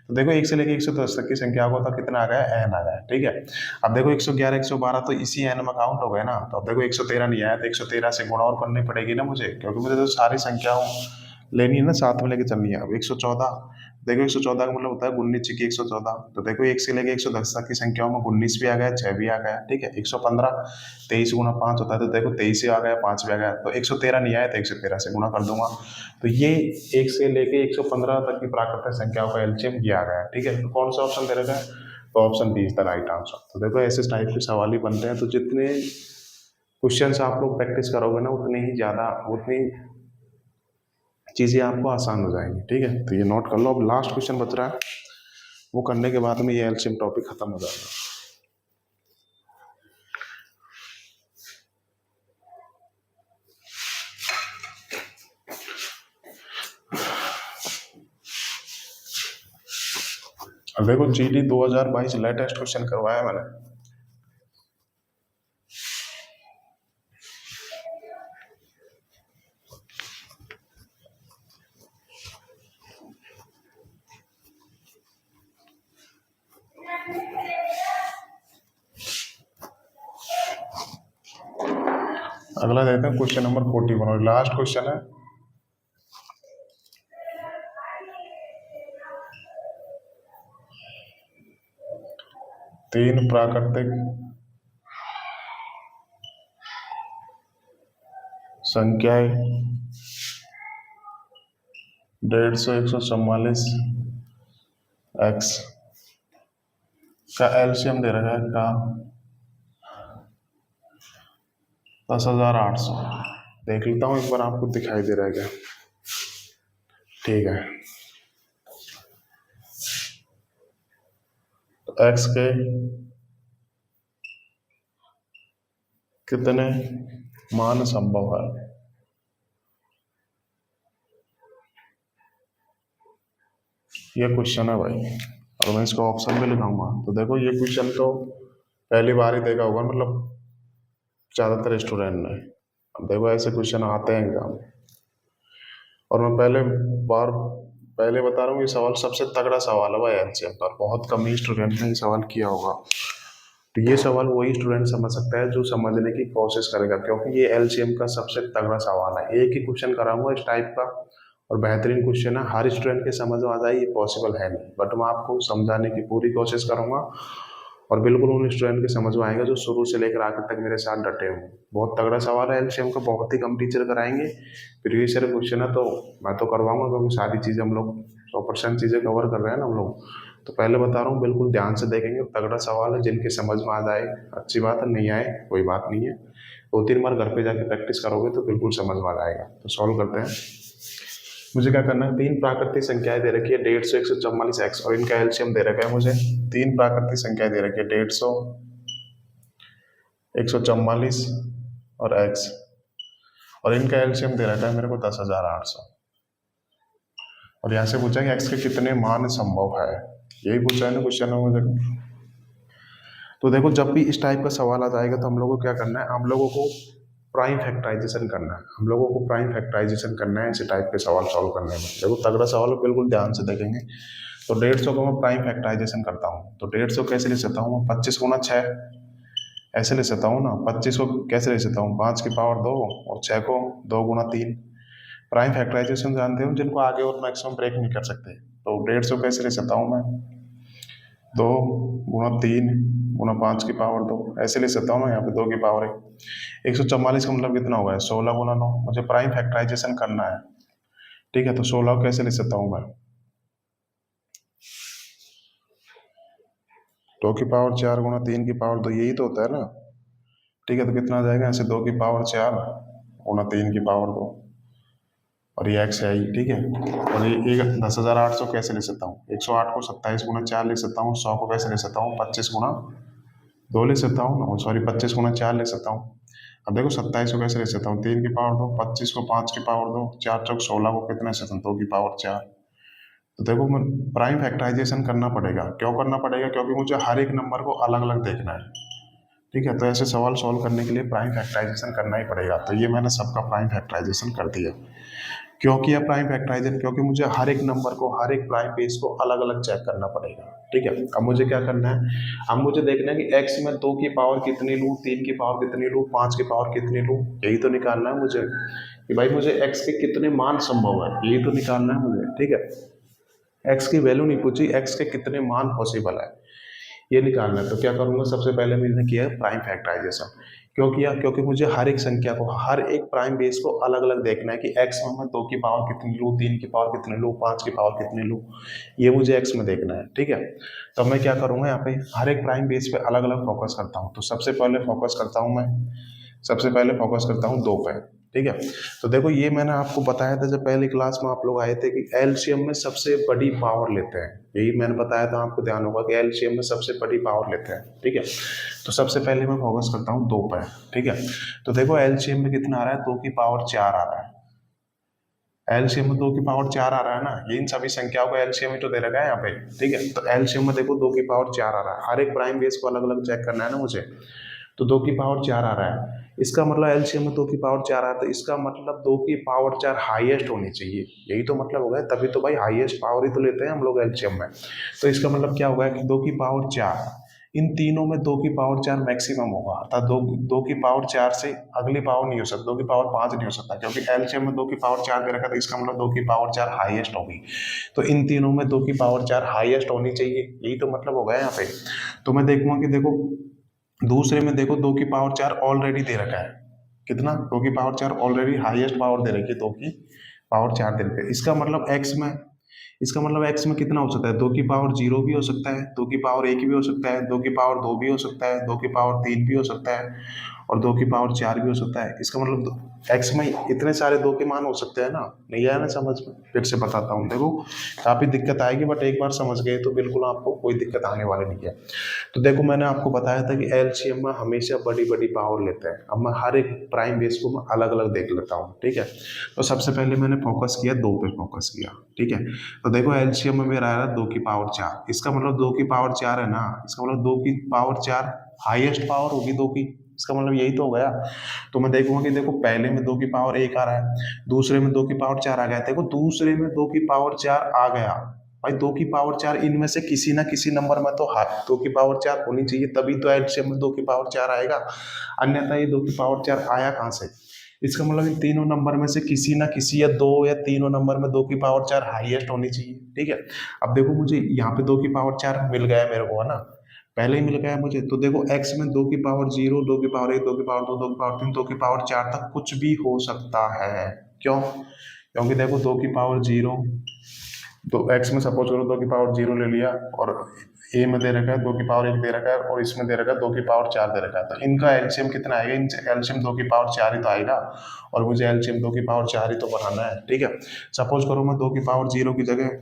तो देखो 1 से लेके 110 तक की संख्या को तो कितना आ गया, एन आ गया, ठीक है। अब देखो 111 112 तो इसी एन में काउंट हो गए ना। तो अब देखो 113 नहीं आया तो 113 से गुणा और करनी पड़ेगी ना मुझे, क्योंकि मुझे तो सारी संख्याओं लेनी है ना, साथ में लेके चलनी है। अब 114, देखो 114 का मतलब होता है 19 की 114। तो देखो 1 से लेके 110 तक की संख्याओं में 19 भी आ गया, 6 भी आ गया, ठीक है। 115 23 गुना 5 होता है, तो देखो 23 से आ गया, 5 भी आ गया। तो 113 नहीं आया तो 113 से गुणा कर दूंगा। तो ये 1 से लेके 115 तक की प्राकृतिक संख्याओं का एलसीएम किया गया है, ठीक है। तो कौन सा ऑप्शन दे रखा है, तो option B is the right answer. तो देखो ऐसे टाइप के सवाल ही बनते हैं। तो जितने क्वेश्चन आप लोग प्रैक्टिस करोगे ना, उतनी चीज़ें आपको आसान हो जाएंगी, ठीक है। तो ये नोट कर लो। अब लास्ट क्वेश्चन बच रहा है, वो करने के बाद में ये एलसीएम टॉपिक खत्म हो जाएगा। अब देखो जीडी 2022 लेटेस्ट क्वेश्चन करवाया मैंने। अगला देखते हैं क्वेश्चन नंबर 41 और लास्ट क्वेश्चन है। तीन प्राकृतिक संख्याएं 150 144 एक्स का एलसीएम दे रखा है का 10,800। देख लेता हूँ एक बार, आपको दिखाई दे रहा है क्या, ठीक है। तो एक्स के कितने मान संभव है, ये क्वेश्चन है भाई। और मैं इसका ऑप्शन भी लिखाऊंगा। तो देखो ये क्वेश्चन तो पहली बार ही देखा होगा, मतलब ज़्यादातर स्टूडेंट ने। अब देखो ऐसे क्वेश्चन आते हैं एग्जाम में, और मैं पहले बता रहा हूँ ये सवाल सबसे तगड़ा सवाल है भाई एलसीएम का। बहुत कम ही स्टूडेंट ने ये सवाल किया होगा। तो ये सवाल वही स्टूडेंट समझ सकता है जो समझने की कोशिश करेगा, क्योंकि ये एलसीएम का सबसे तगड़ा सवाल है। एक ही क्वेश्चन कराऊंगा इस टाइप का, और बेहतरीन क्वेश्चन है, हर स्टूडेंट के समझ में आ जाए ये पॉसिबल है नहीं, बट मैं आपको समझाने की पूरी कोशिश करूंगा। और बिल्कुल उन स्टूडेंट के समझ में आएगा जो शुरू से लेकर आखिर तक मेरे साथ डटे हुए। बहुत तगड़ा सवाल है एलसीएम का, बहुत ही कम टीचर कराएंगे। प्रीवियस ईयर क्वेश्चन है तो मैं तो करवाऊंगा, क्योंकि सारी चीज़ें हम लोग 100% चीज़ें कवर कर रहे हैं ना हम लोग। तो पहले बता रहा हूँ, बिल्कुल ध्यान से देखेंगे, तगड़ा सवाल है। जिनके समझ में आ जाए अच्छी बात है, नहीं आए कोई बात नहीं है। 2-3 बार घर पे जाके प्रैक्टिस करोगे तो बिल्कुल समझ में आ जाएगा। तो सॉल्व करते हैं। मुझे क्या करना है, तीन प्राकृतिक संख्याएं दे रखी है 150 144 एक्स, और इनका एलसीएम दे रखा है मुझे। तीन प्राकृतिक संख्याएं दे रखी है 150 144 और एक्स, और इनका एलसीएम दे रखा है मेरे को 10,800। और यहाँ से पूछा कि एक्स के कितने मान संभव है, यही पूछा है ना क्वेश्चन में मुझे। तो देखो जब भी इस टाइप का सवाल आ जाएगा तो हम लोगों को क्या करना है, हम लोगों को प्राइम फैक्टराइजेशन करना है। हम लोगों को प्राइम फैक्टराइजेशन करना है ऐसे टाइप के सवाल सॉल्व करने में। देखो तगड़ा सवाल है, बिल्कुल ध्यान से देखेंगे। तो 150 को मैं प्राइम फैक्टराइजेशन करता हूँ। तो 150 कैसे ले सकता हूँ, 25 गुना 6 ऐसे ले सकता हूँ ना। 25 को कैसे ले सकता हूँ, 5 की पावर 2 और 6 को 2 गुना 3। प्राइम फैक्टराइजेशन जानते हो, जिनको आगे और मैक्सिमम ब्रेक नहीं कर सकते। तो 150 कैसे ले सकता हूँ मैं, 2 गुना 3 गुना 5 की पावर 2 ऐसे ले सकता हूँ ना। यहाँ पे 2 की पावर 144 का मतलब कितना होगा, 16 गुना 9। मुझे प्राइम फैक्टराइजेशन करना है, ठीक है। तो 16 कैसे ले सकता हूँ मैं, 2 की पावर 4 गुना 3 की पावर 2, यही तो होता है ना, ठीक है। तो कितना आ जाएगा, ऐसे 2 की पावर 4 गुना 3 की पावर 2, और ये एक्स है ही, ठीक है। और ये 10,800 कैसे ले सकता हूँ, 108 को 27 गुना 4 ले सकता हूँ। 100 को कैसे ले सकता हूँ, 25 गुना 2 ले सकता हूँ, सॉरी 25 गुना 4 ले सकता हूँ। अब देखो 27 को कैसे ले सकता हूँ, 3 की पावर 2, 25 को 5 की पावर 2, 4 चौक 16 को कितने से 2 की पावर 4। तो देखो मैं प्राइम फैक्टराइजेशन करना पड़ेगा। क्यों करना पड़ेगा? क्योंकि मुझे हर एक नंबर को अलग अलग देखना है। ठीक है, तो ऐसे सवाल सॉल्व करने के लिए प्राइम फैक्टराइजेशन करना ही पड़ेगा। तो ये मैंने सबका प्राइम फैक्टराइजेशन कर दिया। क्यों किया प्राइम फैक्टराइजेशन? क्योंकि मुझे हर एक नंबर को, हर एक प्राइम बेस को अलग अलग चेक करना पड़ेगा। ठीक है, अब मुझे क्या करना है, अब मुझे देखना है कि x में 2 की पावर कितनी लूँ, 3 की पावर कितनी लूँ, 5 की पावर कितनी लूँ। यही तो निकालना है मुझे कि भाई मुझे x के कितने मान संभव है, यही तो निकालना है मुझे। ठीक है, x की वैल्यू नहीं पूछी, x के कितने मान पॉसिबल है ये निकालना है। तो क्या करूंगा, सबसे पहले मैंने किया प्राइम फैक्टराइजेशन। क्यों किया? क्योंकि मुझे हर एक संख्या को, हर एक प्राइम बेस को अलग अलग देखना है कि x में मैं 2 की पावर कितनी लूँ, 3 की पावर कितनी लूँ, 5 की पावर कितनी लूँ, ये मुझे x में देखना है। ठीक है, तो मैं क्या करूंगा, यहाँ पे हर एक प्राइम बेस पे अलग अलग फोकस करता हूँ। तो सबसे पहले फोकस करता हूँ मैं, सबसे पहले फोकस करता हूँ 2 पे। ठीक है, तो देखो ये मैंने आपको बताया था जब पहली क्लास में आप लोग आए थे कि एलसीएम में सबसे बड़ी पावर लेते हैं। यही मैंने बताया था, आपको ध्यान होगा कि एलसीएम में सबसे बड़ी पावर लेते हैं। ठीक है, तो सबसे पहले मैं फोकस करता हूँ 2 पे। ठीक है, तो देखो एलसीएम में कितना आ रहा है, 2 की पावर 4 आ रहा है। एलसीएम में 2 की पावर 4 आ रहा है ना, ये इन सभी संख्याओं का एलसीएम ही तो दे रखा है यहाँ पे। ठीक है, तो एलसीएम में देखो 2 की पावर 4 आ रहा है। हर एक प्राइम बेस को अलग अलग चेक करना है ना मुझे, तो 2 की पावर 4 आ रहा है। इसका मतलब एलसीएम में 2 की पावर 4 आ रहा है, तो इसका मतलब 2 की पावर 4 हाईएस्ट होनी चाहिए। यही तो मतलब होगा, तभी तो भाई हाईएस्ट पावर ही तो लेते हैं हम लोग एलसीएम में। तो इसका मतलब क्या होगा कि 2 की पावर 4, इन तीनों में 2 की पावर 4 मैक्सिमम होगा, अर्थात दो की पावर 4 से अगली पावर नहीं हो सकती, 2 की पावर 5 नहीं हो सकता, क्योंकि एलसीएम में 2 की पावर 4 दे रखा था। इसका मतलब 2 की पावर 4 हाईएस्ट होगी। तो इन तीनों में 2 की पावर 4 हाईएस्ट होनी चाहिए, यही तो मतलब होगा यहाँ पे। तो मैं देखूंगा कि देखो दूसरे में देखो 2 की पावर 4 ऑलरेडी दे रखा है। कितना? 2 की पावर 4 ऑलरेडी हाईएस्ट पावर दे रखी है, 2 की पावर 4 दे रखी है। इसका मतलब एक्स में, इसका मतलब एक्स में कितना हो सकता है, 2 की पावर 0 भी हो सकता है, 2 की पावर 1 भी हो सकता है, 2 की पावर 2 भी हो सकता है, 2 की पावर 3 भी हो सकता है, और 2 की पावर 4 भी हो सकता है। इसका मतलब एक्स में इतने सारे 2 के मान हो सकते हैं ना। नहीं आया ना समझ में? फिर से बताता हूँ, देखो काफ़ी दिक्कत आएगी, बट एक बार समझ गए तो बिल्कुल आपको कोई दिक्कत आने वाली नहीं है। तो देखो मैंने आपको बताया था कि एलसीएम में हमेशा बड़ी बड़ी पावर लेते हैं। अब मैं हर एक प्राइम बेस को मैं अलग अलग देख लेता हूँ। ठीक है, तो सबसे पहले मैंने फोकस किया 2 पे फोकस किया। ठीक है, तो देखो एलसीएम में मेरा आ रहा है 2 की पावर 4। इसका मतलब 2 की पावर 4 है ना, इसका मतलब 2 की पावर 4 हाईएस्ट पावर होगी 2 की। इसका मतलब यही तो हो गया। तो मैं देखूंगा कि देखो पहले में 2 की पावर 1 आ रहा है, दूसरे में 2 की पावर 4 आ गया। देखो दूसरे में 2 की पावर 4 आ गया, भाई 2 की पावर 4 इनमें से किसी ना किसी नंबर में तो 2 की पावर 4 होनी चाहिए, तभी तो एलसीएम में 2 की पावर 4 आएगा। अन्यथा ये 2 की पावर 4 आया कहाँ से? इसका मतलब इन तीनों नंबर में से किसी ना किसी या दो या तीनों नंबर में 2 की पावर 4 हाईएस्ट होनी चाहिए। ठीक है, अब देखो मुझे यहाँ पे 2 की पावर 4 मिल गया मेरे को, है ना, पहले ही मिल गया मुझे। तो देखो x में 2 की पावर 0, 2 की पावर 1, 2 की पावर 2, 2 की पावर 3, 2 की पावर 4 तक कुछ भी हो सकता है। क्यों? क्योंकि देखो 2 की पावर 0, तो x में सपोज करो 2 की पावर 0 ले लिया, और a में दे रखा है 2 की पावर 1 दे रखा है, और इसमें दे रखा है 2 की पावर 4 दे रखा है। तो इनका एलसीएम कितना आएगा? इनसे एलसीएम 2 की पावर 4 ही तो आएगा, और मुझे एलसीएम 2 की पावर 4 ही तो बनाना है। ठीक है, सपोज करो मैं 2 की पावर 0 की जगह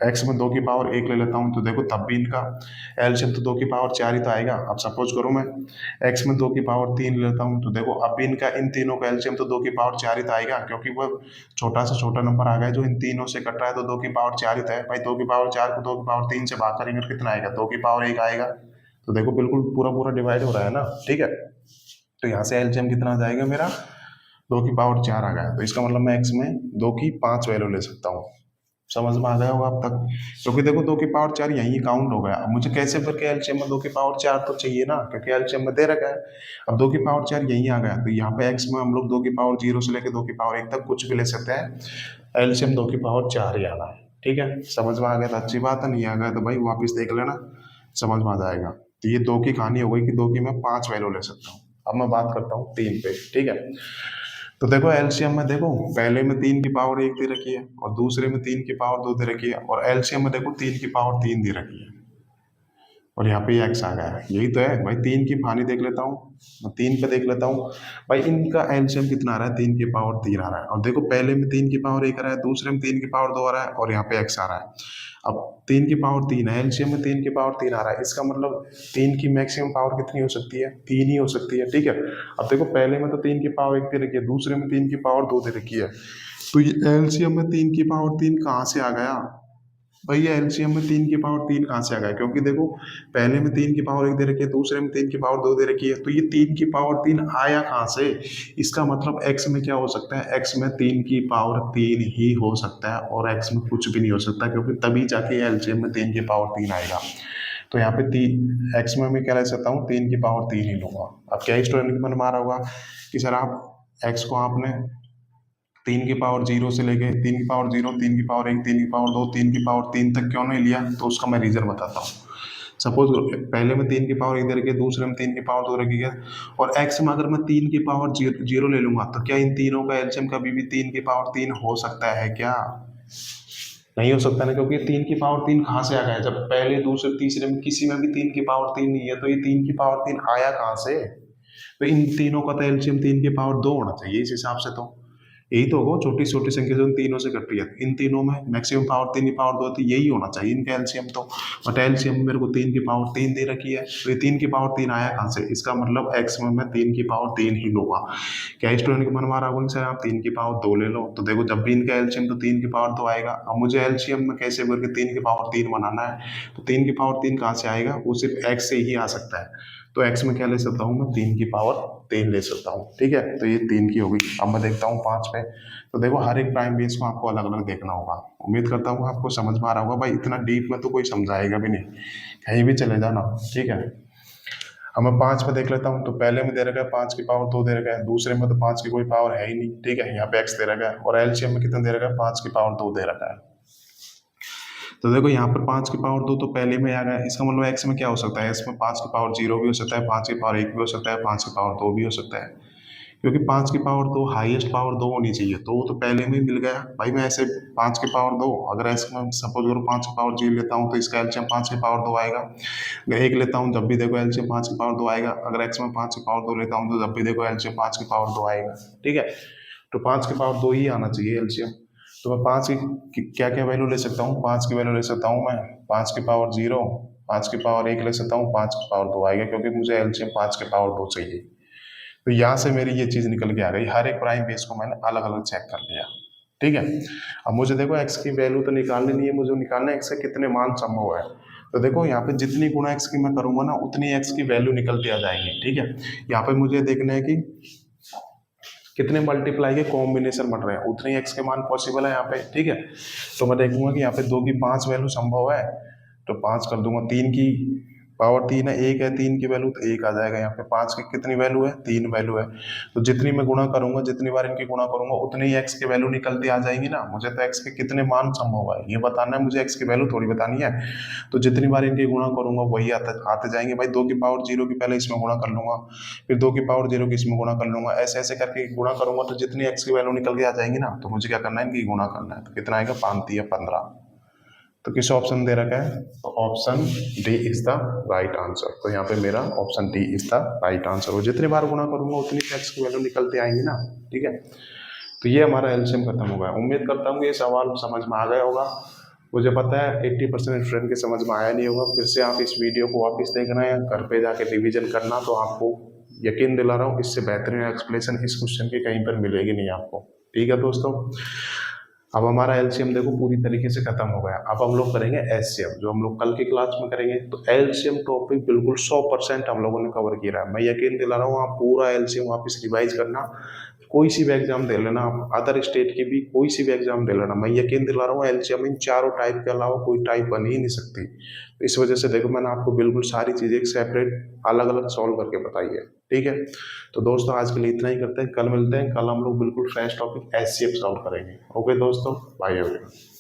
x में 2 की पावर 1 ले लेता हूँ, तो देखो तब भी इनका एलसीएम तो 2 की पावर 4 ही तो आएगा। अब सपोज करो मैं x में 2 की पावर 3 ले लेता हूँ, तो देखो अब भी इनका, इन तीनों का एलसीएम तो 2 की पावर 4 ही तो आएगा, क्योंकि वो छोटा से छोटा नंबर आ गया जो इन तीनों से कट रहा है, तो 2 की पावर 4 ही तो है। भाई 2 की पावर 4 को 2 की पावर 3 से भाग करेंगे तो कितना आएगा? 2 की पावर 1 आएगा। तो देखो बिल्कुल पूरा पूरा डिवाइड हो रहा है ना। ठीक है, तो यहाँ से एलसीएम कितना आ जाएगा मेरा? 2 की पावर 4 आ गया। तो इसका मतलब मैं एक्स में 2 की 5 वैल्यू ले सकता हूँ। समझ में आ गया होगा अब तक? क्योंकि देखो 2 की पावर 4 यहीं काउंट हो गया। अब मुझे कैसे करके एलसीएम में 2 की पावर 4 तो चाहिए ना, क्योंकि एलसीएम में दे रखा है। अब 2 की पावर 4 यहीं आ गया, तो यहाँ पे एक्स में हम लोग 2 की पावर 0 से लेकर 2 की पावर 1 तक कुछ भी ले सकते हैं। एलसीएम 2 की पावर 4 ही आना है। ठीक है, समझ में आ गया तो अच्छी बात है, नहीं आ गया तो भाई वापिस देख लेना, समझ में आ जाएगा। तो ये 2 की कहानी हो गई कि 2 की मैं 5 वैल्यू ले सकता हूँ। अब मैं बात करता हूँ 3 पे। ठीक है, तो देखो एलसीएम में देखो पहले में 3 की पावर 1 दे रखी है, और दूसरे में 3 की पावर 2 दे रखी है, और एलसीएम में देखो 3 की पावर 3 दे रखी है। और यहाँ पे एक्स आ गया, यही तो है भाई। 3 की पानी देख लेता हूँ, मैं 3 पे देख लेता हूँ भाई, इनका एलसीएम कितना आ रहा है, 3 की पावर 3 आ रहा है। और देखो पहले में 3 की पावर 1 आ रहा है, दूसरे में 3 की पावर 2 आ रहा है, और यहाँ पे एक्स आ रहा है। अब 3 की पावर 3 है, एलसीएम में 3 की पावर 3 आ रहा है, इसका मतलब 3 की मैक्सिमम पावर कितनी हो सकती है, 3 ही हो सकती है, ठीक है। अब देखो पहले में तो 3 की पावर 1 दे रखी है, दूसरे में 3 की पावर 2 दे रखी है, तो ये एलसीएम में 3 की पावर 3 कहाँ से आ गया भाई? ये एलसीएम में 3 की पावर 3 कहाँ से आ गया? क्योंकि देखो पहले में 3 की पावर 1 दे रखी है, दूसरे में 3 की पावर 2 दे रखी है, तो ये 3 की पावर 3 आया कहाँ से? इसका मतलब एक्स में क्या हो सकता है, एक्स में 3 की पावर 3 ही हो सकता है, और एक्स में कुछ भी नहीं हो सकता, क्योंकि तभी जाके एलसीएम में 3 की पावर 3 आएगा। तो यहाँ पे 3 एक्स में मैं क्या ले सकता हूँ, 3 की पावर 3 ही लूंगा। अब क्या स्टूडेंट के मन में आ रहा होगा कि सर आप एक्स को आपने 3 की पावर 0 से लेके 3 की पावर 0, 3 की पावर 1, 3 की पावर 2, 3 की पावर 3 तक क्यों नहीं लिया? तो उसका मैं रीज़न बताता हूँ। सपोज पहले में 3 की पावर 1 दे रखी है, दूसरे में 3 की पावर 2 रखी है, और एक्स में अगर मैं 3 की पावर 0 ले लूंगा, तो क्या इन तीनों का एलसीएम कभी भी 3 की पावर 3 हो सकता है क्या? नहीं हो सकता ना, क्योंकि 3 की पावर 3 कहाँ से आ गया? जब पहले दूसरे तीसरे में किसी में भी 3 की पावर 3 नहीं है, तो ये 3 की पावर 3 आया कहाँ से? तो इन तीनों का तो एलसीएम 3 की पावर 2 होना चाहिए इस हिसाब से। तो यही तो होगा, छोटी छोटी संख्या जो इन तीनों से कट रही है, इन तीनों में मैक्सिमम पावर 3 की पावर 2 थी, यही होना चाहिए इनका एलसीएम। तो बट एलसीएम मेरे को 3 की पावर 3 दे रखी है, तो ये 3 की पावर 3 आया कहाँ से? इसका मतलब एक्स में मैं 3 की पावर 3 ही लूंगा। क्या स्टूडेंट को मन मारा होगा सर आप 3 की पावर 2 ले लो? तो देखो जब भी इनका एलसीएम तो 3 की पावर 2 आएगा। अब मुझे एलसीएम में कैसे करके 3 की पावर 3 बनाना है, तो 3 की पावर 3 कहाँ से आएगा? वो सिर्फ एक्स से ही आ सकता है। तो एक्स में क्या ले सकता हूँ मैं, 3 की पावर 3 ले सकता हूँ, ठीक है। तो ये 3 की होगी। अब मैं देखता हूँ 5 पे। तो देखो हर एक प्राइम बेस को आपको अलग अलग देखना होगा। उम्मीद करता हूँ आपको समझ में आ रहा होगा भाई, इतना डीप में तो कोई समझाएगा भी नहीं, कहीं भी चले जाना, ठीक है। अब मैं 5 पे देख लेता हूँ। तो पहले में दे रखा है 5 की पावर 2 दे रखा है, दूसरे में तो 5 की कोई पावर है ही नहीं, ठीक है। यहाँ पे एक्स दे रखा है, और एलसीएम में कितना दे रखा है, 5 की पावर 2 दे रखा है। तो देखो यहाँ पर 5 की पावर 2 तो पहले में आ गया, इसका मतलब एक्स में क्या हो सकता है, एक्स में 5 की पावर 0 भी हो सकता है, 5 की पावर 1 भी हो सकता है, 5 की पावर 2 भी हो सकता है। क्योंकि 5 की पावर 2 हाईएस्ट पावर 2 होनी चाहिए, तो वो तो पहले में ही मिल गया भाई। मैं ऐसे 5 की पावर 2, अगर ऐसे मैं सपोज करो 5 की पावर 0 लेता हूँ, तो इसका एलसीएम 5 की पावर 2 आएगा। अगर 1 लेता हूँ जब भी देखो एलसीएम 5 की पावर 2 आएगा। अगर एक्स में 5 की पावर 2 लेता हूँ, तो जब भी देखो एलसीएम 5 की पावर 2 आएगा, ठीक है। तो 5 की पावर 2 ही आना चाहिए एलसीएम। तो मैं 5 की क्या क्या वैल्यू ले सकता हूँ, 5 की वैल्यू ले सकता हूँ मैं 5 की पावर 0, 5 की पावर 1 ले सकता हूँ, 5 की पावर 2 आएगा, क्योंकि मुझे एलसीएम 5 की पावर 2 चाहिए। तो यहाँ से मेरी ये चीज़ निकल के आ गई, हर एक प्राइम बेस को मैंने अलग अलग चेक कर लिया, ठीक है। अब मुझे देखो एक्स की वैल्यू तो निकालनी नहीं है, मुझे निकालना है एक्स से कितने मान संभव है। तो देखो यहाँ पे जितनी गुणा एक्स की मैं करूंगा ना, उतनी एक्स की वैल्यू निकलती आ जाएंगी, ठीक है। यहाँ पे मुझे देखना है कि कितने मल्टीप्लाई के कॉम्बिनेशन बन रहे हैं, उतने ही एक्स के मान पॉसिबल है यहाँ पे, ठीक है। तो मैं देखूंगा कि यहाँ पे 2 की 5 वैल्यू संभव है, तो 5 कर दूंगा। 3 की पावर 3 है, 1 है 3 की वैल्यू, तो 1 आ जाएगा यहाँ पे। 5 की कितनी वैल्यू है, 3 वैल्यू है। तो जितनी मैं गुणा करूंगा, जितनी बार इनकी गुणा करूंगा, उतनी ही एक्स की वैल्यू निकलती आ जाएंगी ना। मुझे तो एक्स के कितने मान संभव है ये बताना है, मुझे एक्स की वैल्यू थोड़ी बतानी है। तो जितनी बार इनकी गुणा करूंगा वही आते जाएंगे भाई। 2 की पावर 0 की पहले इसमें गुणा कर लूंगा, फिर 2 की पावर 0 की इसमें गुणा कर लूंगा, ऐसे ऐसे करके गुणा करूंगा, तो जितनी एक्स की वैल्यू निकल के आ जाएंगी ना, तो मुझे क्या करना है, इनकी गुणा करना है। तो कितना आएगा, 5 या 15। तो किस ऑप्शन दे रखा है, तो option D is the right answer. तो यहाँ पे मेरा option D is the right answer. और जितनी बार गुणा करूंगा उतनी एक्स की वैल्यू निकलते आएंगी ना, ठीक है। तो ये हमारा एलसीएम खत्म हो गया। उम्मीद करता हूँ ये सवाल समझ में आ गया होगा। मुझे पता है 80% स्टूडेंट के समझ में आया नहीं होगा। फिर से आप इस वीडियो को वापस देखना है, घर पे जाके रिवीजन करना, तो आपको यकीन दिला रहा हूँ इससे बेहतरीन एक्सप्लेनेशन इस क्वेश्चन की कहीं पर मिलेगी नहीं आपको, ठीक है दोस्तों। अब हमारा एलसीएम देखो पूरी तरीके से खत्म हो गया। अब हम लोग करेंगे एचसीएम, जो हम लोग कल की क्लास में करेंगे। तो एलसीएम टॉपिक बिल्कुल 100% हम लोगों ने कवर किया है। मैं यकीन दिला रहा हूँ आप पूरा एलसीएम वापस रिवाइज करना, कोई सी भी एग्जाम दे लेना, आप अदर स्टेट की भी कोई सी भी एग्जाम दे लेना। मैं यकीन दिला रहा हूँ एलसीएम इन चारों टाइप के अलावा कोई टाइप बन ही नहीं सकती। तो इस वजह से देखो मैंने आपको बिल्कुल सारी चीज़ें एक सेपरेट अलग अलग सॉल्व करके बताई है, ठीक है। तो दोस्तों आज के लिए इतना ही करते हैं, कल मिलते हैं। कल हम लोग बिल्कुल फ्रेश टॉपिक एचसीएफ सॉल्व करेंगे। ओके दोस्तों, बाय एवरीवन।